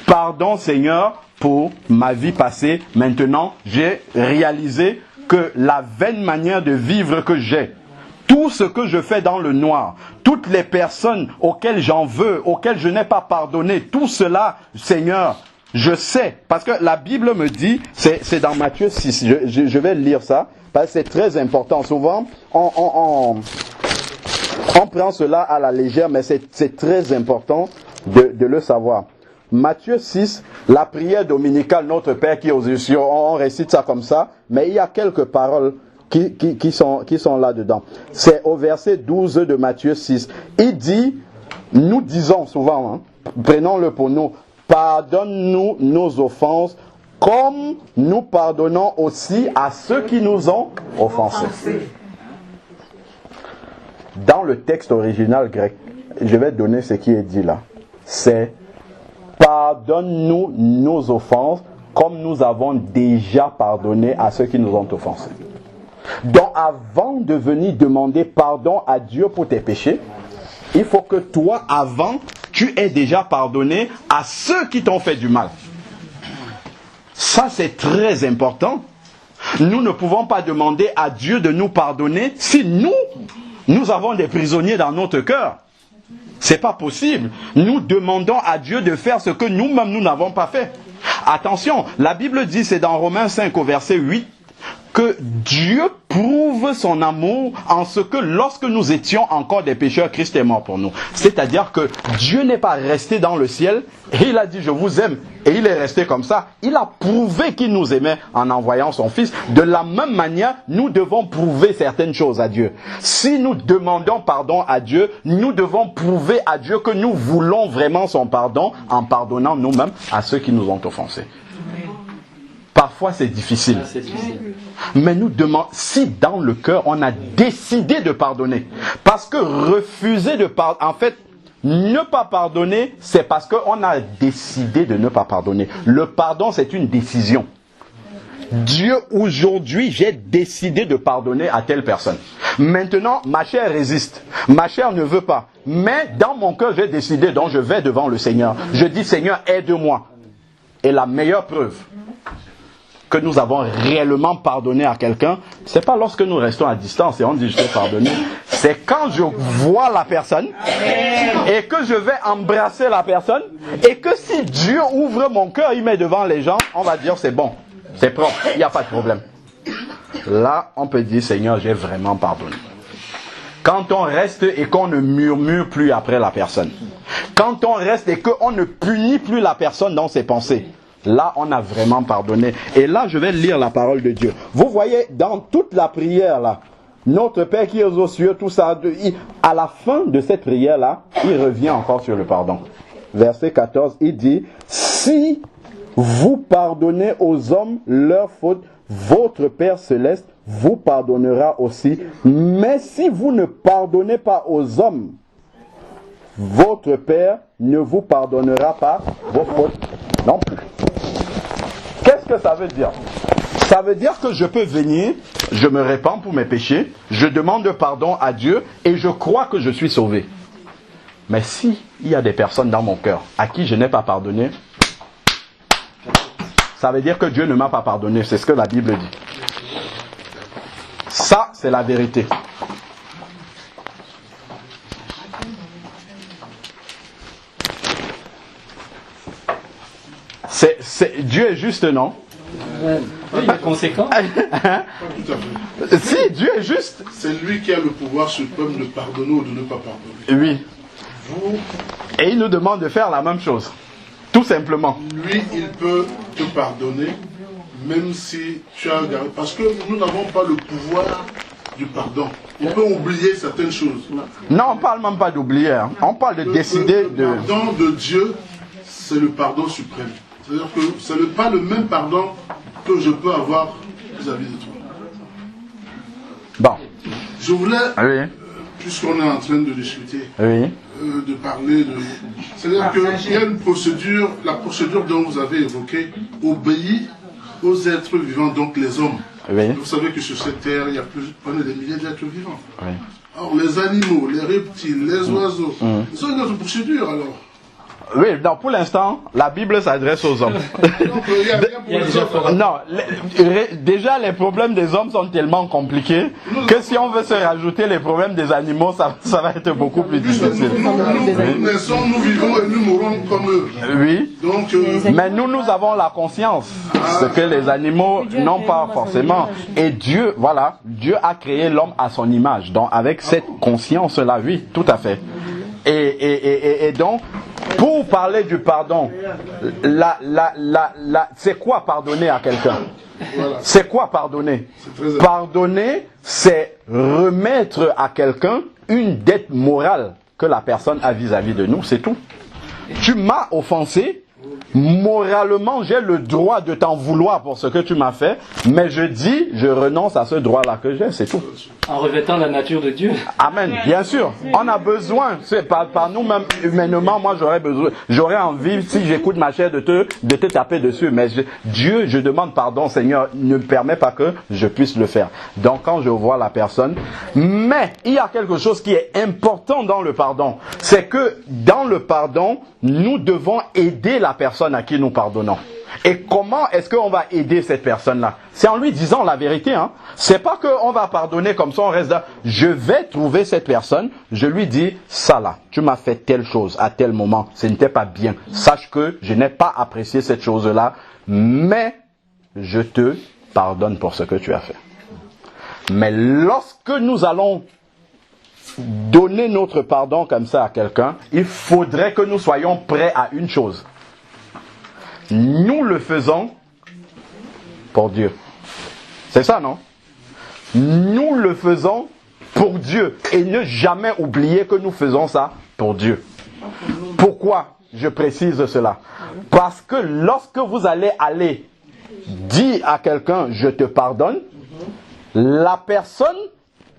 S1: Pardon, Seigneur, pour ma vie passée. Maintenant, j'ai réalisé que la vaine manière de vivre que j'ai, tout ce que je fais dans le noir, toutes les personnes auxquelles j'en veux, auxquelles je n'ai pas pardonné, tout cela, Seigneur, je sais. Parce que la Bible me dit, c'est dans Matthieu 6, je vais lire ça, parce que c'est très important. Souvent, on prend cela à la légère, mais c'est très important de le savoir. Matthieu 6, la prière dominicale, notre Père qui est aux cieux, on récite ça comme ça, mais il y a quelques paroles qui sont là-dedans. C'est au verset 12 de Matthieu 6. Il dit, nous disons souvent, prenons-le pour nous, pardonne-nous nos offenses, comme nous pardonnons aussi à ceux qui nous ont offensés. Dans le texte original grec, je vais donner ce qui est dit là. C'est, pardonne-nous nos offenses, comme nous avons déjà pardonné à ceux qui nous ont offensés. Donc avant de venir demander pardon à Dieu pour tes péchés, il faut que toi, avant, tu aies déjà pardonné à ceux qui t'ont fait du mal. Ça, c'est très important. Nous ne pouvons pas demander à Dieu de nous pardonner si nous avons des prisonniers dans notre cœur. C'est pas possible. Nous demandons à Dieu de faire ce que nous-mêmes nous n'avons pas fait. Attention, la Bible dit, c'est dans Romains 5 au verset 8, que Dieu prouve son amour en ce que lorsque nous étions encore des pécheurs, Christ est mort pour nous. C'est-à-dire que Dieu n'est pas resté dans le ciel et il a dit je vous aime et il est resté comme ça. Il a prouvé qu'il nous aimait en envoyant son Fils. De la même manière, nous devons prouver certaines choses à Dieu. Si nous demandons pardon à Dieu, nous devons prouver à Dieu que nous voulons vraiment son pardon en pardonnant nous-mêmes à ceux qui nous ont offensés. Parfois c'est difficile. Mais nous demandons, si dans le cœur on a décidé de pardonner, parce que refuser de pardonner, en fait, ne pas pardonner, c'est parce qu'on a décidé de ne pas pardonner. Le pardon, c'est une décision. Dieu, aujourd'hui, j'ai décidé de pardonner à telle personne. Maintenant, ma chair résiste. Ma chair ne veut pas. Mais dans mon cœur, j'ai décidé, donc je vais devant le Seigneur. Je dis, Seigneur, aide-moi. Et la meilleure preuve que nous avons réellement pardonné à quelqu'un, c'est pas lorsque nous restons à distance et on dit je t'ai pardonné, c'est quand je vois la personne et que je vais embrasser la personne et que si Dieu ouvre mon cœur, il met devant les gens, on va dire c'est bon, c'est propre, il n'y a pas de problème. Là, on peut dire Seigneur, j'ai vraiment pardonné. Quand on reste et qu'on ne murmure plus après la personne, quand on reste et qu'on ne punit plus la personne dans ses pensées, là, on a vraiment pardonné. Et là, je vais lire la parole de Dieu. Vous voyez, dans toute la prière, là, notre Père qui est aux cieux, tout ça, à la fin de cette prière-là, il revient encore sur le pardon. Verset 14, il dit, si vous pardonnez aux hommes leurs fautes, votre Père céleste vous pardonnera aussi. Mais si vous ne pardonnez pas aux hommes, votre Père ne vous pardonnera pas vos fautes non plus. Qu'est-ce que ça veut dire? Ça veut dire que je peux venir, je me répands pour mes péchés, je demande pardon à Dieu et je crois que je suis sauvé. Mais si il y a des personnes dans mon cœur à qui je n'ai pas pardonné, ça veut dire que Dieu ne m'a pas pardonné. C'est ce que la Bible dit. Ça, c'est la vérité. Dieu est juste, non?
S4: Il est conséquent.
S3: Pas tout à fait.
S1: Si, Dieu est juste.
S3: C'est lui qui a le pouvoir suprême de pardonner ou de ne pas pardonner.
S1: Oui. Et il nous demande de faire la même chose. Tout simplement.
S3: Lui, il peut te pardonner, même si tu as gardé. Parce que nous n'avons pas le pouvoir du pardon. On peut oublier certaines choses.
S1: Non, on ne parle même pas d'oublier. Hein. On parle de décider de...
S3: Le pardon de Dieu, c'est le pardon suprême. C'est-à-dire que ce n'est pas le même pardon que je peux avoir vis-à-vis de toi.
S1: Bon.
S3: Je voulais,
S1: Oui.
S3: puisqu'on est en train de discuter,
S1: Oui.
S3: de parler de... C'est-à-dire qu'il y a une procédure, la procédure dont vous avez évoqué, obéit aux êtres vivants, donc les hommes.
S1: Oui.
S3: Vous savez que sur cette terre, il y a on est des milliers d'êtres vivants.
S1: Oui.
S3: Alors les animaux, les reptiles, les oiseaux, ils ont une autre procédure alors.
S1: Oui, non, pour l'instant, la Bible s'adresse aux hommes.
S3: Donc il y a rien pour les autres.
S1: Non, déjà les problèmes des hommes sont tellement compliqués que si on veut se rajouter les problèmes des animaux, ça va être beaucoup plus difficile.
S3: Nous naissons, nous vivons et nous mourons comme eux.
S1: Oui.
S3: Donc,
S1: Mais nous avons la conscience, ce que les animaux n'ont pas forcément. Et Dieu, voilà, Dieu a créé l'homme à son image. Donc avec cette conscience-là, oui, tout à fait. Et donc, pour parler du pardon, c'est quoi pardonner à quelqu'un?
S3: voilà.
S1: C'est quoi pardonner? Pardonner, c'est remettre à quelqu'un une dette morale que la personne a vis-à-vis de nous, c'est tout. Tu m'as offensé, moralement, j'ai le droit de t'en vouloir pour ce que tu m'as fait, mais je renonce à ce droit-là que j'ai, c'est tout.
S4: En revêtant la nature de Dieu.
S1: Amen, bien sûr. On a besoin, c'est par nous-mêmes, humainement, moi j'aurais envie, si j'écoute ma chair, de te taper dessus, mais Dieu, je demande pardon, Seigneur, ne me permet pas que je puisse le faire. Donc quand je vois la personne, mais il y a quelque chose qui est important dans le pardon, c'est que dans le pardon, nous devons aider la personne à qui nous pardonnons. Et comment est-ce qu'on va aider cette personne-là? C'est en lui disant la vérité. Hein. C'est pas qu'on va pardonner comme ça, on reste là. Je vais trouver cette personne, je lui dis, ça là, tu m'as fait telle chose à tel moment, ce n'était pas bien. Sache que je n'ai pas apprécié cette chose-là, mais je te pardonne pour ce que tu as fait. Mais lorsque nous allons donner notre pardon comme ça à quelqu'un, il faudrait que nous soyons prêts à une chose. Nous le faisons pour Dieu. C'est ça, non? Nous le faisons pour Dieu. Et ne jamais oublier que nous faisons ça pour Dieu. Pourquoi je précise cela? Parce que lorsque vous allez dire à quelqu'un « je te pardonne », la personne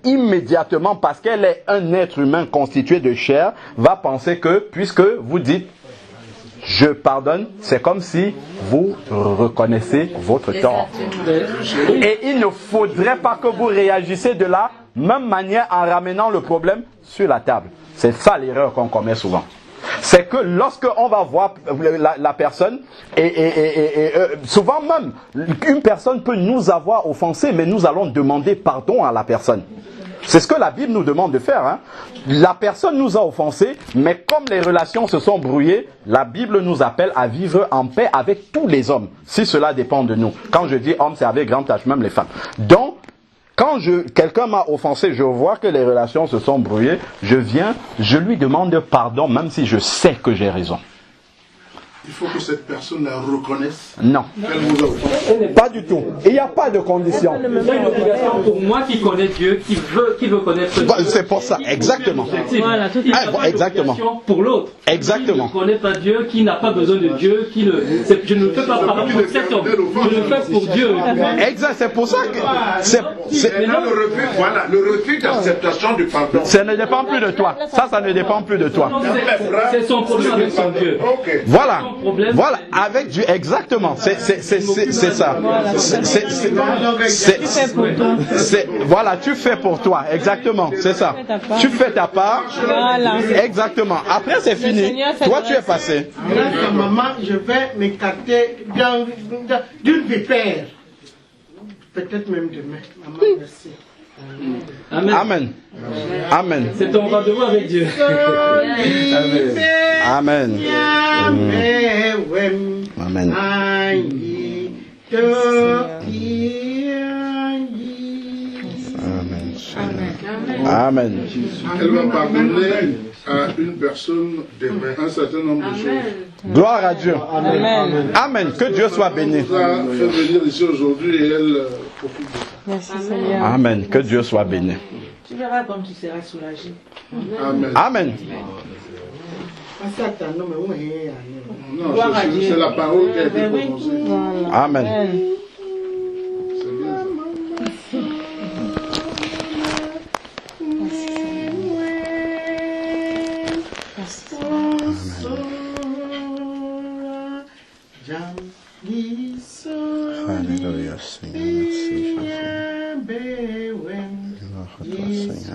S1: immédiatement, parce qu'elle est un être humain constitué de chair, va penser que puisque vous dites je pardonne, c'est comme si vous reconnaissez votre tort. Et il ne faudrait pas que vous réagissiez de la même manière en ramenant le problème sur la table. C'est ça l'erreur qu'on commet souvent. C'est que lorsque on va voir la personne, souvent même, une personne peut nous avoir offensé, mais nous allons demander pardon à la personne. C'est ce que la Bible nous demande de faire. Hein. La personne nous a offensés, mais comme les relations se sont brouillées, la Bible nous appelle à vivre en paix avec tous les hommes, si cela dépend de nous. Quand je dis homme, c'est avec grand H, même les femmes. Donc, quand quelqu'un m'a offensé, je vois que les relations se sont brouillées, je lui demande pardon, même si je sais que j'ai raison.
S3: Il faut que cette personne la reconnaisse.
S1: Non.
S3: Qu'elle vous a offensé.
S1: Pas du tout. Il n'y a pas de condition.
S4: C'est une obligation pour moi qui connais Dieu, qui veut connaître Dieu.
S1: C'est pour ça, exactement.
S4: Voilà, il n'y a pas d'obligation pour l'autre.
S1: Exactement.
S4: Qui ne connaît pas Dieu, qui n'a pas besoin de Dieu, je ne fais pas pardon pour cet homme. Je le fais pour Dieu.
S1: Exact, c'est pour ça que...
S3: Maintenant, le refus d'acceptation du pardon.
S1: Ça ne dépend plus de toi. Ça ne dépend plus de toi.
S4: C'est son problème avec son Dieu.
S1: Voilà. Voilà, avec Dieu, exactement. C'est ça. Voilà, tu fais pour toi, exactement. C'est ça. Tu fais ta part. Exactement. Après, c'est fini. Toi, tu es passé.
S5: Grâce à maman, je vais m'écarter d'une vipère. Peut-être même demain. Maman, merci.
S4: Amen.
S1: Amen. Amen.
S4: C'est ton rendez-vous avec Dieu.
S1: Amen. Amen. Amen.
S3: Elle va pardonner à une personne un certain nombre de choses.
S1: Gloire à Dieu. Amen. Amen. Que Dieu soit béni.
S3: Elle nous a fait venir ici aujourd'hui et elle profite de ça.
S6: Merci Seigneur.
S1: Amen. Que Dieu soit béni.
S6: Tu verras comme tu seras soulagé.
S3: Amen.
S1: Amen.
S3: Non, c'est la parole qui a été prononcée.
S1: Amen.
S3: C'est bien ça.
S1: Alléluia, Seigneur. Merci, Jésus.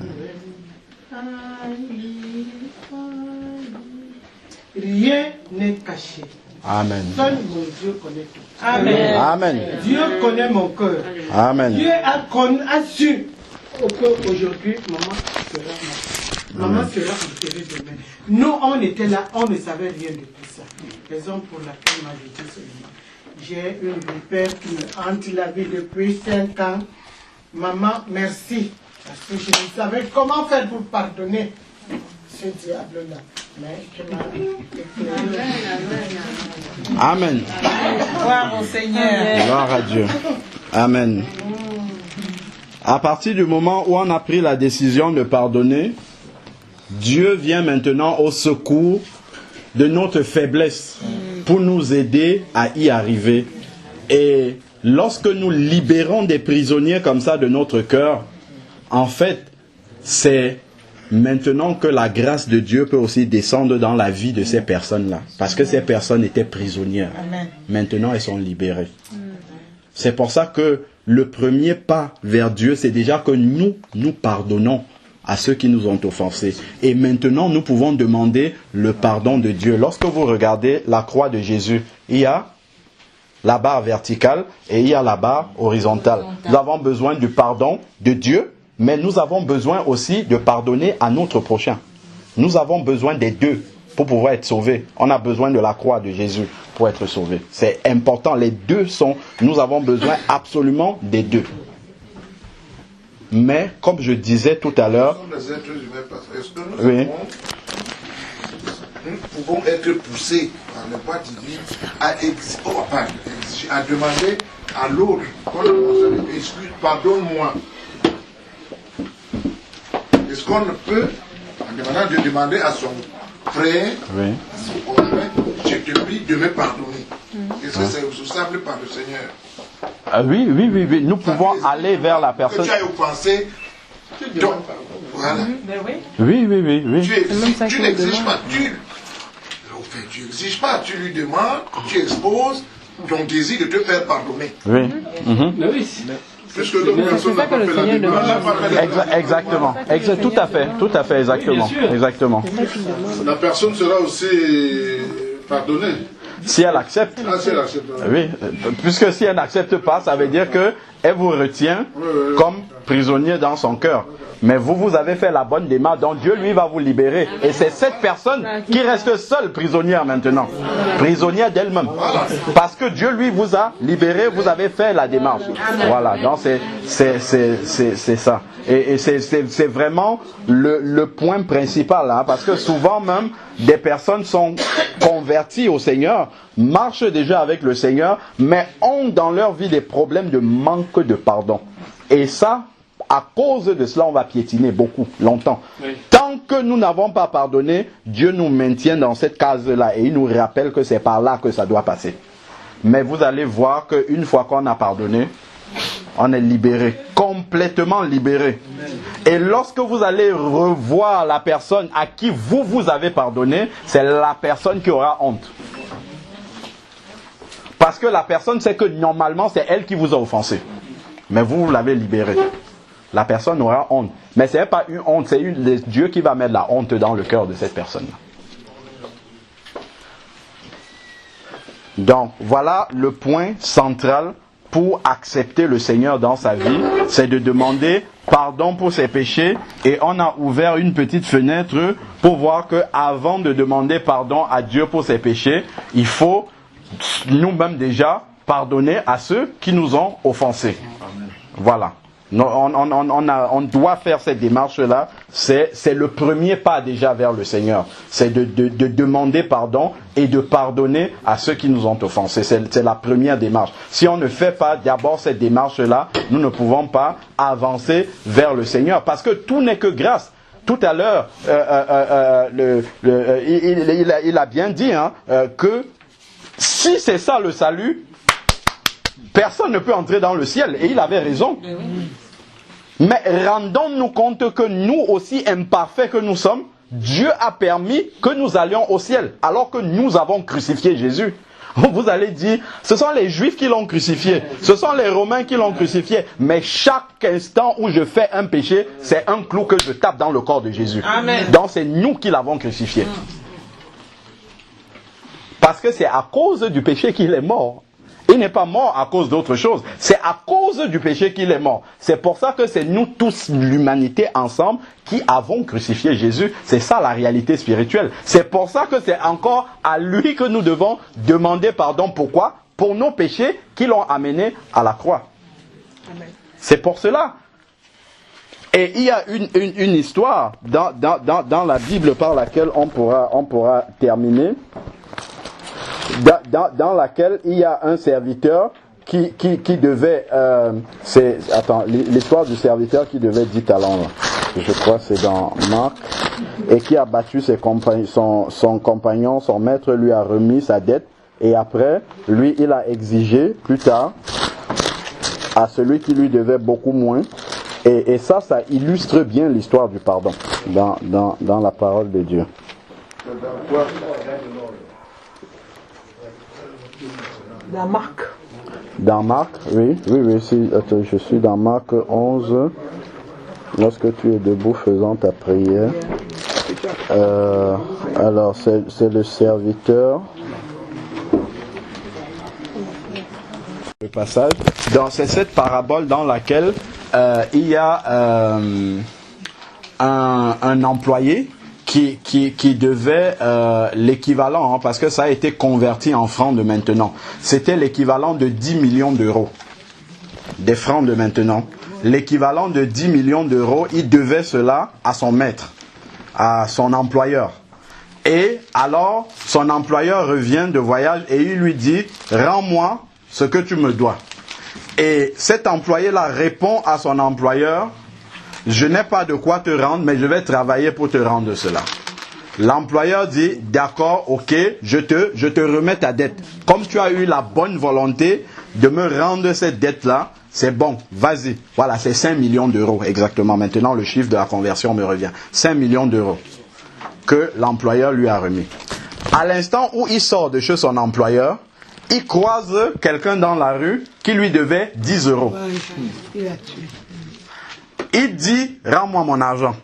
S5: Rien n'est caché.
S1: Amen.
S5: Seul mon Dieu connaît tout.
S6: Amen.
S1: Amen.
S5: Dieu connaît mon cœur.
S1: Amen.
S5: Dieu a su qu'aujourd'hui, maman sera maman sera enterrée demain. Nous, on était là, on ne savait rien de tout ça. Raison pour laquelle moi je dis seulement. J'ai une vipère qui me hante la vie depuis 5 ans. Maman, merci. Parce que je ne savais comment faire pour pardonner ce diable-là. Mais tu m'as éclairé.
S1: Amen.
S6: Gloire au Seigneur.
S1: Gloire à Dieu. Amen. À partir du moment où on a pris la décision de pardonner, Dieu vient maintenant au secours de notre faiblesse. pour nous aider à y arriver. Et lorsque nous libérons des prisonniers comme ça de notre cœur, en fait, c'est maintenant que la grâce de Dieu peut aussi descendre dans la vie de ces personnes-là. Parce que ces personnes étaient prisonnières.
S6: Amen.
S1: Maintenant, elles sont libérées. C'est pour ça que le premier pas vers Dieu, c'est déjà que nous pardonnons à ceux qui nous ont offensés. Et maintenant, nous pouvons demander le pardon de Dieu. Lorsque vous regardez la croix de Jésus, il y a la barre verticale et il y a la barre horizontale. Nous avons besoin du pardon de Dieu, mais nous avons besoin aussi de pardonner à notre prochain. Nous avons besoin des deux pour pouvoir être sauvés. On a besoin de la croix de Jésus pour être sauvés. C'est important. Les deux nous avons besoin absolument des deux. Mais, comme je disais tout à l'heure...
S3: Est-ce que
S1: Oui.
S3: nous pouvons être poussés par le pas divin à demander à l'autre, excuse, pardonne-moi. Est-ce qu'on peut, en demandant de demander à son frère,
S1: Oui.
S3: à son conjoint, je te prie de me pardonner. Est-ce que c'est usable par le Seigneur?
S1: Ah oui. Nous pouvons aller vers la
S3: Que
S1: personne...
S3: tu as offensé, donc, voilà.
S1: Oui.
S3: Tu n'exiges pas, tu n'exiges pas, tu lui demandes, tu exposes ton désir de te faire pardonner.
S1: Oui.
S4: Mais oui.
S3: Puisque l'autre personne n'a pas fait la demande.
S1: Exactement. Tout à fait, exactement.
S4: Oui, bien sûr.
S1: Exactement.
S3: La personne sera aussi pardonnée.
S1: Si elle accepte,
S3: Ah, c'est là, c'est là.
S1: oui, puisque si elle n'accepte pas, ça veut dire que elle vous retient comme prisonnier dans son cœur. Mais vous avez fait la bonne démarche, donc Dieu lui va vous libérer. Et c'est cette personne qui reste seule prisonnière maintenant, prisonnière d'elle-même, parce que Dieu lui vous a libéré, vous avez fait la démarche. Voilà, donc c'est ça. Et c'est vraiment le point principal, hein, parce que souvent même des personnes sont converties au Seigneur, marchent déjà avec le Seigneur, mais ont dans leur vie des problèmes de manque de pardon. Et ça, à cause de cela, on va piétiner beaucoup, longtemps.
S4: Oui.
S1: Tant que nous n'avons pas pardonné, Dieu nous maintient dans cette case-là et il nous rappelle que c'est par là que ça doit passer. Mais vous allez voir qu'une fois qu'on a pardonné, on est libéré, complètement libéré. Et lorsque vous allez revoir la personne à qui vous avez pardonné, c'est la personne qui aura honte. Parce que la personne sait que normalement c'est elle qui vous a offensé. Mais vous l'avez libéré. La personne aura honte. Mais ce n'est pas une honte, c'est Dieu qui va mettre la honte dans le cœur de cette personne. Donc, voilà le point central pour accepter le Seigneur dans sa vie, c'est de demander pardon pour ses péchés. Et on a ouvert une petite fenêtre pour voir que avant de demander pardon à Dieu pour ses péchés, il faut nous-mêmes déjà pardonner à ceux qui nous ont offensés. Voilà. On doit faire cette démarche-là. C'est le premier pas déjà vers le Seigneur. C'est de demander pardon et de pardonner à ceux qui nous ont offensés. C'est la première démarche. Si on ne fait pas d'abord cette démarche-là, nous ne pouvons pas avancer vers le Seigneur. Parce que tout n'est que grâce. Tout à l'heure, il a bien dit que si c'est ça le salut, personne ne peut entrer dans le ciel. Et il avait raison. Mais rendons-nous compte que nous aussi imparfaits que nous sommes, Dieu a permis que nous allions au ciel, alors que nous avons crucifié Jésus. Vous allez dire, ce sont les Juifs qui l'ont crucifié, ce sont les Romains qui l'ont crucifié, mais chaque instant où je fais un péché, c'est un clou que je tape dans le corps de Jésus. Amen. Donc c'est nous qui l'avons crucifié. Parce que c'est à cause du péché qu'il est mort. Il n'est pas mort à cause d'autre chose. C'est à cause du péché qu'il est mort. C'est pour ça que c'est nous tous, l'humanité ensemble, qui avons crucifié Jésus. C'est ça la réalité spirituelle. C'est pour ça que c'est encore à lui que nous devons demander pardon. Pourquoi? Pour nos péchés qui l'ont amené à la croix. Amen. C'est pour cela. Et il y a une histoire dans la Bible par laquelle on pourra terminer. Dans laquelle il y a un serviteur qui devait... l'histoire du serviteur qui devait 10 talents. Là. Je crois que c'est dans Marc. Et qui a battu son compagnon, son maître lui a remis sa dette. Et après, lui, il a exigé plus tard à celui qui lui devait beaucoup moins. Et ça illustre bien l'histoire du pardon dans la parole de Dieu.
S2: Dans Marc.
S1: Dans Marc, oui, attends, je suis dans Marc 11. Lorsque tu es debout faisant ta prière. Alors, c'est le serviteur. Le passage. C'est cette parabole dans laquelle il y a un employé qui devait l'équivalent, parce que ça a été converti en francs de maintenant. C'était l'équivalent de 10 millions d'euros. Des francs de maintenant. L'équivalent de 10 millions d'euros, il devait cela à son maître, à son employeur. Et alors, son employeur revient de voyage et il lui dit, rends-moi ce que tu me dois. Et cet employé-là répond à son employeur, je n'ai pas de quoi te rendre, mais je vais travailler pour te rendre cela. L'employeur dit, d'accord, ok, je te remets ta dette. Comme tu as eu la bonne volonté de me rendre cette dette-là, c'est bon, vas-y. Voilà, c'est 5 millions d'euros exactement. Maintenant, le chiffre de la conversion me revient. 5 millions d'euros que l'employeur lui a remis. À l'instant où il sort de chez son employeur, il croise quelqu'un dans la rue qui lui devait 10 euros. Il dit, rends-moi mon argent.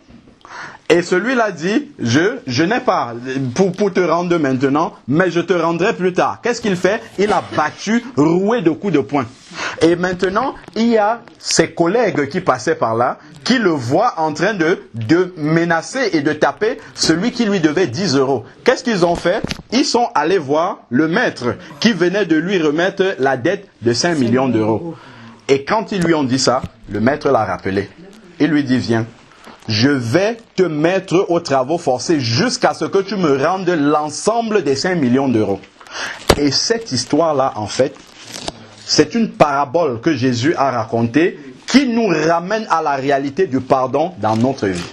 S1: Et celui-là dit, je n'ai pas pour te rendre maintenant, mais je te rendrai plus tard. Qu'est-ce qu'il fait? Il a battu, roué de coups de poing. Et maintenant, il y a ses collègues qui passaient par là, qui le voient en train de menacer et de taper celui qui lui devait 10 euros. Qu'est-ce qu'ils ont fait? Ils sont allés voir le maître qui venait de lui remettre la dette de 5 millions d'euros. Et quand ils lui ont dit ça, le maître l'a rappelé. Il lui dit, viens. Je vais te mettre aux travaux forcés jusqu'à ce que tu me rendes l'ensemble des 5 millions d'euros. Et cette histoire-là, en fait, c'est une parabole que Jésus a racontée qui nous ramène à la réalité du pardon dans notre vie.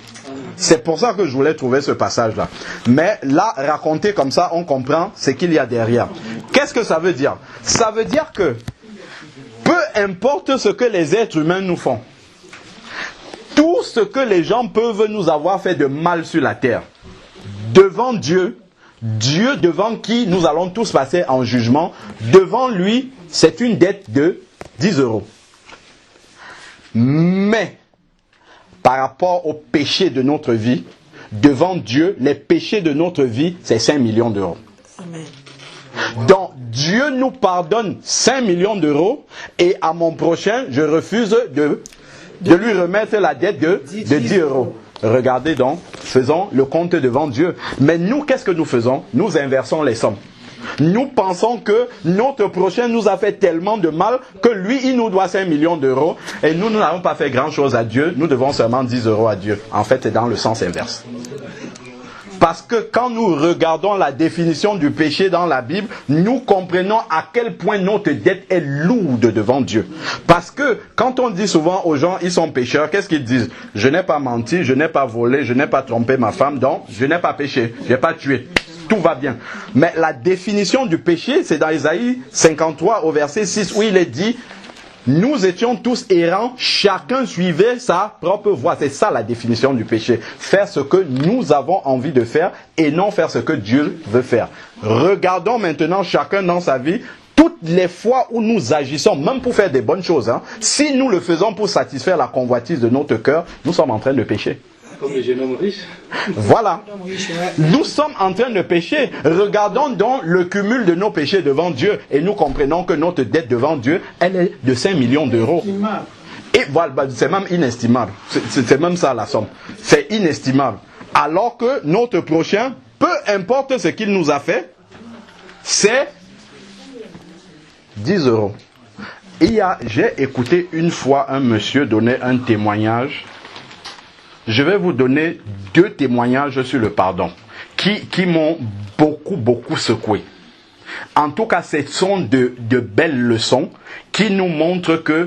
S1: C'est pour ça que je voulais trouver ce passage-là. Mais là, raconté comme ça, on comprend ce qu'il y a derrière. Qu'est-ce que ça veut dire? Ça veut dire que peu importe ce que les êtres humains nous font, tout ce que les gens peuvent nous avoir fait de mal sur la terre, devant Dieu, Dieu devant qui nous allons tous passer en jugement, devant lui, c'est une dette de 10 euros. Mais, par rapport au péché de notre vie, devant Dieu, les péchés de notre vie, c'est 5 millions d'euros. Amen. Donc, Dieu nous pardonne 5 millions d'euros et à mon prochain, je refuse de lui remettre la dette de 10 euros. Regardez donc, faisons le compte devant Dieu. Mais nous, qu'est-ce que nous faisons? Nous inversons les sommes. Nous pensons que notre prochain nous a fait tellement de mal que lui, il nous doit 5 millions d'euros et nous n'avons pas fait grand-chose à Dieu. Nous devons seulement 10 euros à Dieu. En fait, c'est dans le sens inverse. Parce que quand nous regardons la définition du péché dans la Bible, nous comprenons à quel point notre dette est lourde devant Dieu. Parce que quand on dit souvent aux gens, ils sont pécheurs, qu'est-ce qu'ils disent? Je n'ai pas menti, je n'ai pas volé, je n'ai pas trompé ma femme, donc je n'ai pas péché, je n'ai pas tué. Tout va bien. Mais la définition du péché, c'est dans Isaïe 53 au verset 6 où il est dit, nous étions tous errants, chacun suivait sa propre voie. C'est ça la définition du péché. Faire ce que nous avons envie de faire et non faire ce que Dieu veut faire. Regardons maintenant chacun dans sa vie. Toutes les fois où nous agissons, même pour faire des bonnes choses, si nous le faisons pour satisfaire la convoitise de notre cœur, nous sommes en train de pécher.
S4: Comme le jeune homme riche.
S1: Voilà. Nous sommes en train de pécher. Regardons donc le cumul de nos péchés devant Dieu et nous comprenons que notre dette devant Dieu, elle est de 5 millions d'euros. Et voilà, c'est même inestimable. C'est même ça la somme. C'est inestimable. Alors que notre prochain, peu importe ce qu'il nous a fait, c'est 10 euros. J'ai écouté une fois un monsieur donner un témoignage. Je vais vous donner 2 témoignages sur le pardon qui m'ont beaucoup secoué. En tout cas, ce sont de belles leçons qui nous montrent que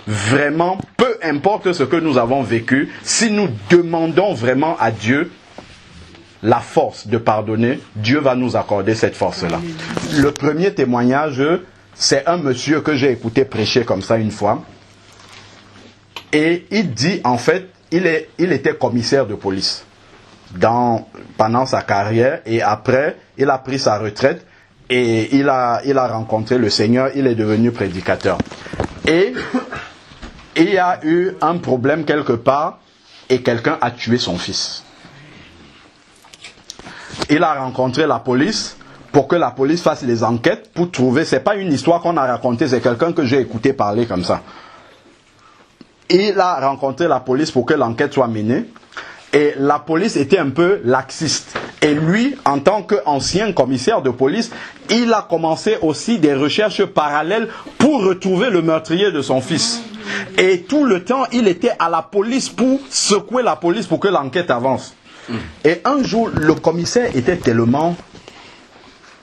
S1: vraiment, peu importe ce que nous avons vécu, si nous demandons vraiment à Dieu, la force de pardonner, Dieu va nous accorder cette force-là. Le premier témoignage, c'est un monsieur que j'ai écouté prêcher comme ça une fois. Et il dit, en fait, il était commissaire de police pendant sa carrière. Et après, il a pris sa retraite et il a rencontré le Seigneur. Il est devenu prédicateur. Et il y a eu un problème quelque part et quelqu'un a tué son fils. Il a rencontré la police pour que la police fasse les enquêtes pour trouver. C'est pas une histoire qu'on a racontée, c'est quelqu'un que j'ai écouté parler comme ça. Il a rencontré la police pour que l'enquête soit menée. Et la police était un peu laxiste. Et lui, en tant qu'ancien commissaire de police, il a commencé aussi des recherches parallèles pour retrouver le meurtrier de son fils. Et tout le temps, il était à la police pour secouer la police pour que l'enquête avance. Et un jour, le commissaire était tellement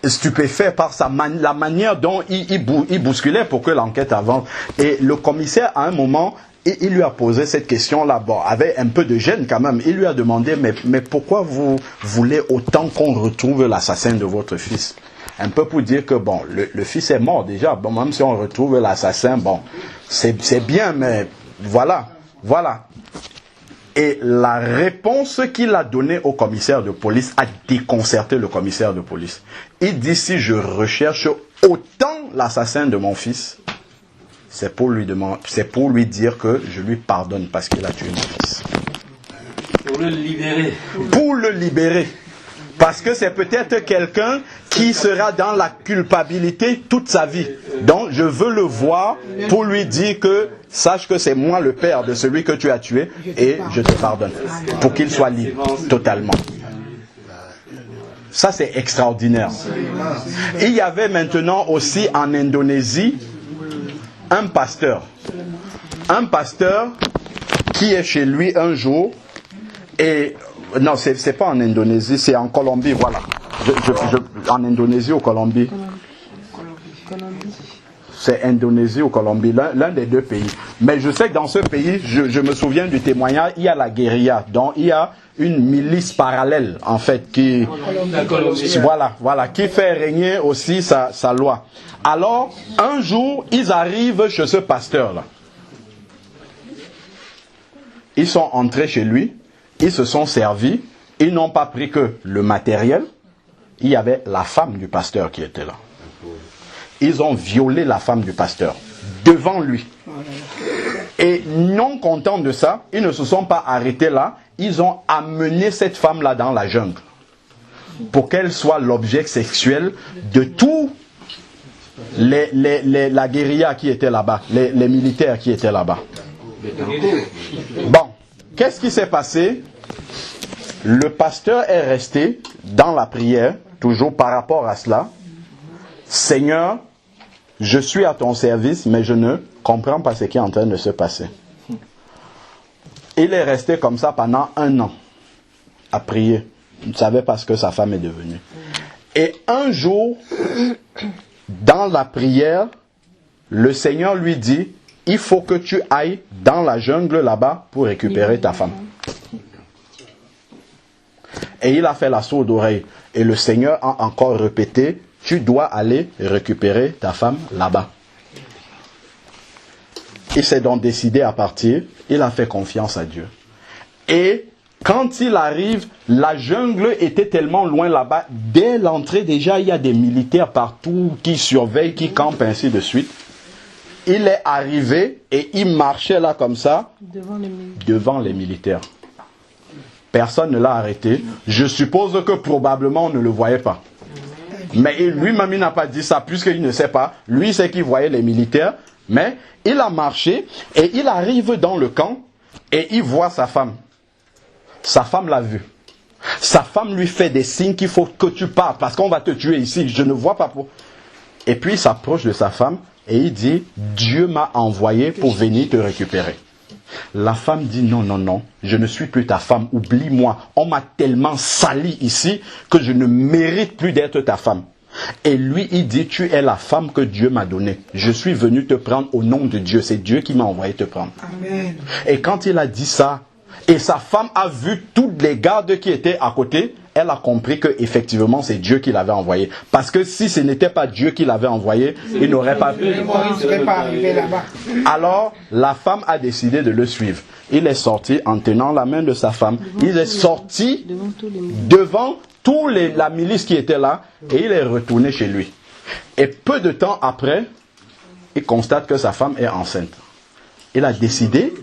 S1: stupéfait par la manière dont il bousculait pour que l'enquête avance. Et le commissaire, à un moment, il lui a posé cette question-là, avec un peu de gêne quand même. Il lui a demandé, mais pourquoi vous voulez autant qu'on retrouve l'assassin de votre fils? Un peu pour dire que, bon, le fils est mort déjà. Bon, même si on retrouve l'assassin, bon, c'est bien, mais voilà. Et la réponse qu'il a donnée au commissaire de police a déconcerté le commissaire de police. Il dit, si je recherche autant l'assassin de mon fils, c'est pour lui dire que je lui pardonne parce qu'il a tué mon fils.
S4: Pour le libérer.
S1: Pour le libérer. Parce que c'est peut-être quelqu'un qui sera dans la culpabilité toute sa vie. Donc je veux le voir pour lui dire que sache que c'est moi le père de celui que tu as tué et je te pardonne. Pour qu'il soit libre totalement. Ça c'est extraordinaire. Il y avait maintenant aussi en Indonésie un pasteur qui est chez lui un jour et non, c'est pas en Indonésie, c'est en Colombie, voilà. En Indonésie ou Colombie. C'est Indonésie ou Colombie, l'un des deux pays. Mais je sais que dans ce pays, je me souviens du témoignage, il y a la guérilla, donc il y a une milice parallèle en fait qui fait régner aussi sa loi. Alors, un jour, ils arrivent chez ce pasteur-là. Ils sont entrés chez lui, ils se sont servis, ils n'ont pas pris que le matériel, il y avait la femme du pasteur qui était là. Ils ont violé la femme du pasteur devant lui. Et non contents de ça, ils ne se sont pas arrêtés là, ils ont amené cette femme-là dans la jungle pour qu'elle soit l'objet sexuel de tout la guérilla qui était là-bas, les militaires qui étaient là-bas. Bon, qu'est-ce qui s'est passé? Le pasteur est resté dans la prière, toujours par rapport à cela. Seigneur, je suis à ton service, mais je ne comprends pas ce qui est en train de se passer. Il est resté comme ça pendant 1 an, à prier. Il ne savait pas ce que sa femme est devenue. Et un jour, dans la prière, le Seigneur lui dit, il faut que tu ailles dans la jungle là-bas pour récupérer ta femme. Et il a fait la sourde oreille. Et le Seigneur a encore répété, tu dois aller récupérer ta femme là-bas. Il s'est donc décidé à partir. Il a fait confiance à Dieu. Et quand il arrive, la jungle était tellement loin là-bas. Dès l'entrée, déjà, il y a des militaires partout qui surveillent, qui campent, ainsi de suite. Il est arrivé et il marchait là comme ça, devant les militaires. Personne ne l'a arrêté. Je suppose que probablement on ne le voyait pas. Mais lui-même, il n'a pas dit ça, puisqu'il ne sait pas. Lui, c'est qu'il voyait les militaires. Mais il a marché et il arrive dans le camp et il voit sa femme. Sa femme l'a vu. Sa femme lui fait des signes qu'il faut que tu partes parce qu'on va te tuer ici. Je ne vois pas pour... Et puis il s'approche de sa femme et il dit, Dieu m'a envoyé pour venir te récupérer. La femme dit, non, non, non, je ne suis plus ta femme, oublie-moi. On m'a tellement sali ici que je ne mérite plus d'être ta femme. Et lui, il dit, tu es la femme que Dieu m'a donnée. Je suis venu te prendre au nom de Dieu. C'est Dieu qui m'a envoyé te prendre. Amen. Et quand il a dit ça, et sa femme a vu tous les gardes qui étaient à côté, elle a compris que effectivement c'est Dieu qui l'avait envoyé. Parce que si ce n'était pas Dieu qui l'avait envoyé, il n'aurait pas pu.
S2: Il ne serait pas arrivé là-bas.
S1: Alors, la femme a décidé de le suivre. Il est sorti en tenant la main de sa femme. Il est sorti devant la milice qui était là et il est retourné chez lui. Et peu de temps après, il constate que sa femme est enceinte. Il a décidé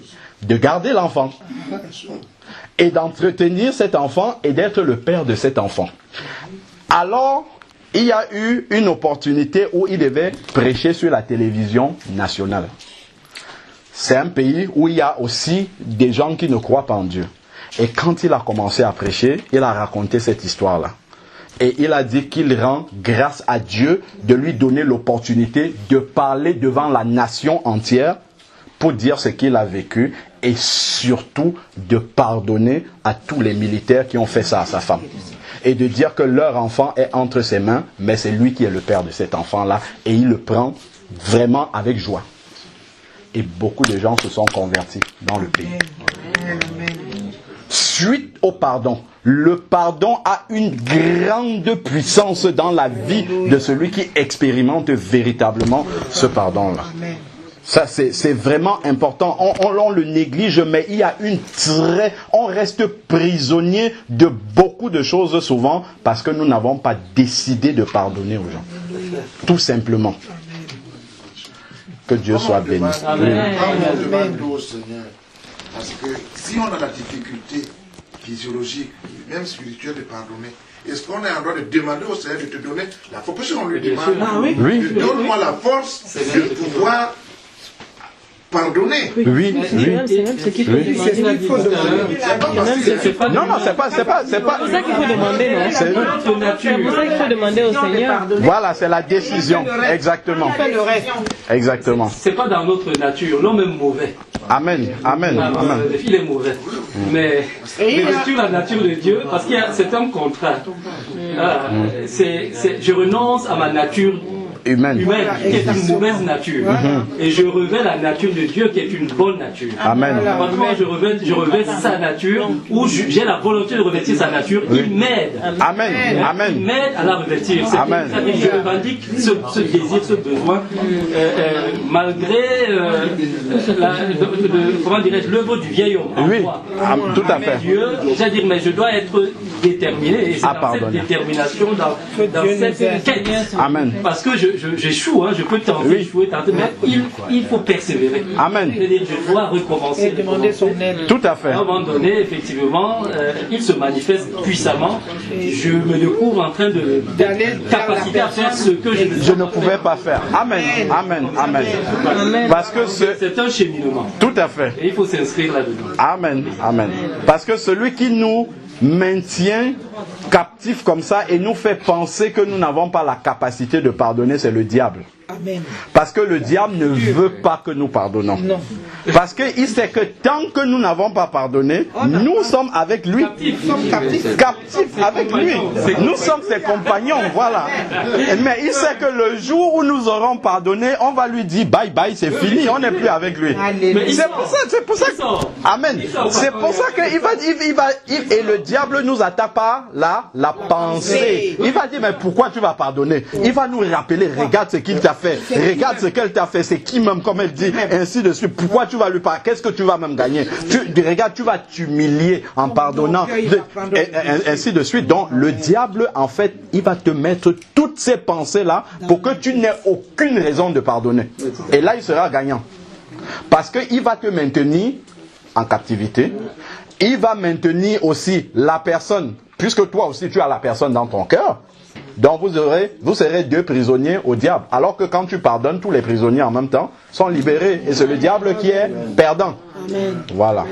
S1: de garder l'enfant et d'entretenir cet enfant et d'être le père de cet enfant. Alors, il y a eu une opportunité où il devait prêcher sur la télévision nationale. C'est un pays où il y a aussi des gens qui ne croient pas en Dieu. Et quand il a commencé à prêcher, il a raconté cette histoire-là. Et il a dit qu'il rend grâce à Dieu de lui donner l'opportunité de parler devant la nation entière pour dire ce qu'il a vécu et surtout de pardonner à tous les militaires qui ont fait ça à sa femme. Et de dire que leur enfant est entre ses mains, mais c'est lui qui est le père de cet enfant-là et il le prend vraiment avec joie. Et beaucoup de gens se sont convertis dans le pays. Suite au pardon, le pardon a une grande puissance dans la vie de celui qui expérimente véritablement ce pardon-là. Ça, c'est vraiment important. On le néglige, mais il y a on reste prisonnier de beaucoup de choses souvent parce que nous n'avons pas décidé de pardonner aux gens. Tout simplement. Que Dieu soit béni.
S3: Amen. On demande au Seigneur, parce que si on a la difficulté physiologique, même spirituelle de pardonner, est-ce qu'on est en droit de demander au Seigneur de te donner la force? Parce qu'on lui demande, donne-moi la force de pouvoir pardonner.
S1: Oui.
S6: C'est même ce qu'il faut demander.
S1: Non, c'est pas.
S6: C'est pour ça qu'il faut demander, non? C'est pour ça qu'il faut demander au Seigneur.
S1: Voilà, c'est la décision. Exactement. Exactement.
S4: C'est pas dans notre nature. L'homme est mauvais.
S1: Amen.
S4: Il est mauvais. Mais sur la nature de Dieu, parce que c'est un contrat. Je renonce à ma nature humaine, qui est une mauvaise nature. Et je revêt la nature de Dieu qui est une bonne nature.
S1: Amen.
S4: Quand je revêt sa nature, où j'ai la volonté de revêtir sa nature, il m'aide.
S1: Amen.
S4: Il m'aide à la revêtir.
S1: Amen.
S4: Je revendique ce désir, ce besoin, malgré comment dirais-je, l'œuvre du vieil homme.
S1: Oui, tout à fait.
S4: Dieu, mais je dois être déterminé, et c'est dans cette détermination, dans cette quête.
S1: Amen.
S4: Parce que j'échoue, je peux tenter, échouer, mais il faut persévérer.
S1: Amen.
S4: Je dois recommencer.
S2: Et demander son aide.
S1: Tout à fait.
S4: À un moment donné, effectivement, il se manifeste puissamment. Je me découvre en train de capacité à faire ce que
S1: je ne pouvais pas faire. Amen. Parce que
S4: c'est un cheminement.
S1: Tout à fait.
S4: Et il faut s'inscrire là-dedans.
S1: Amen. Parce que celui qui nous maintient captifs comme ça et nous fait penser que nous n'avons pas la capacité de pardonner, c'est le diable.
S2: Amen.
S1: Parce que le diable ne veut pas que nous pardonnons.
S2: Non.
S1: Parce qu'il sait que tant que nous n'avons pas pardonné, nous sommes avec lui. Captifs avec lui. Nous sommes ses compagnons, voilà. Mais il sait que le jour où nous aurons pardonné, on va lui dire bye bye, c'est fini, on n'est plus avec lui. C'est pour ça. Amen. C'est pour ça qu'il va et le diable nous attaque par la pensée. Il va dire mais pourquoi tu vas pardonner? Il va nous rappeler, regarde ce qu'il t'a fait, regarde ce qu'elle t'a fait, c'est qui même, comme elle dit, ainsi de suite. Pourquoi tu vas lui parler? Qu'est-ce que tu vas même gagner? Regarde, tu vas t'humilier en pardonnant, ainsi de suite. Donc le diable, en fait, il va te mettre toutes ces pensées-là pour que tu n'aies aucune raison de pardonner. Et là, il sera gagnant. Parce qu'il va te maintenir en captivité. Il va maintenir aussi la personne, puisque toi aussi tu as la personne dans ton cœur. Donc vous serez deux prisonniers au diable. Alors que quand tu pardonnes, tous les prisonniers en même temps sont libérés. Et c'est le diable qui est perdant.
S6: Amen.
S1: Voilà.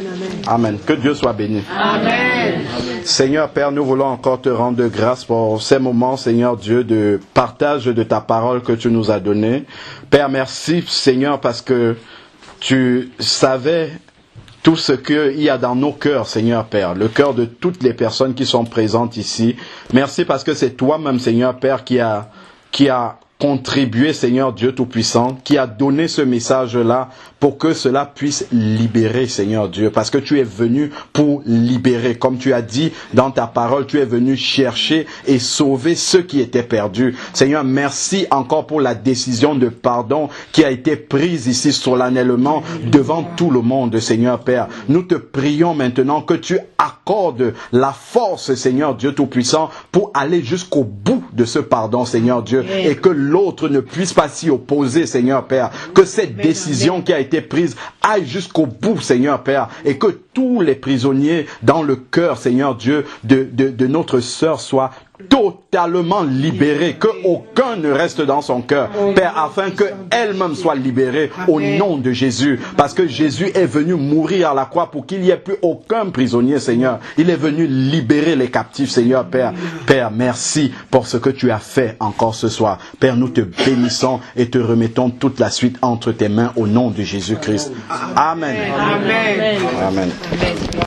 S1: Amen. Que Dieu soit béni.
S6: Amen.
S1: Seigneur Père, nous voulons encore te rendre grâce pour ces moments, Seigneur Dieu, de partage de ta parole que tu nous as donnée. Père, merci Seigneur parce que tu savais tout ce qu'il y a dans nos cœurs, Seigneur Père, le cœur de toutes les personnes qui sont présentes ici. Merci parce que c'est toi-même, Seigneur Père, qui a contribué, Seigneur Dieu Tout-Puissant, qui a donné ce message-là pour que cela puisse libérer, Seigneur Dieu, parce que tu es venu pour libérer. Comme tu as dit dans ta parole, tu es venu chercher et sauver ceux qui étaient perdus. Seigneur, merci encore pour la décision de pardon qui a été prise ici solennellement devant tout le monde, Seigneur Père. Nous te prions maintenant que tu accordes la force, Seigneur Dieu Tout-Puissant, pour aller jusqu'au bout de ce pardon, Seigneur Dieu, et que l'autre ne puisse pas s'y opposer, Seigneur Père. Que cette décision qui a été prise aille jusqu'au bout, Seigneur Père, et que tous les prisonniers dans le cœur, Seigneur Dieu, de notre sœur soient totalement libérés, que aucun ne reste dans son cœur, Père, afin que elle-même soit libérée au nom de Jésus, parce que Jésus est venu mourir à la croix pour qu'il n'y ait plus aucun prisonnier, Seigneur. Il est venu libérer les captifs, Seigneur Père. Père, merci pour ce que tu as fait encore ce soir. Père, nous te bénissons et te remettons toute la suite entre tes mains au nom de Jésus-Christ. Amen.
S2: Amen.
S1: Amen.
S2: Amen.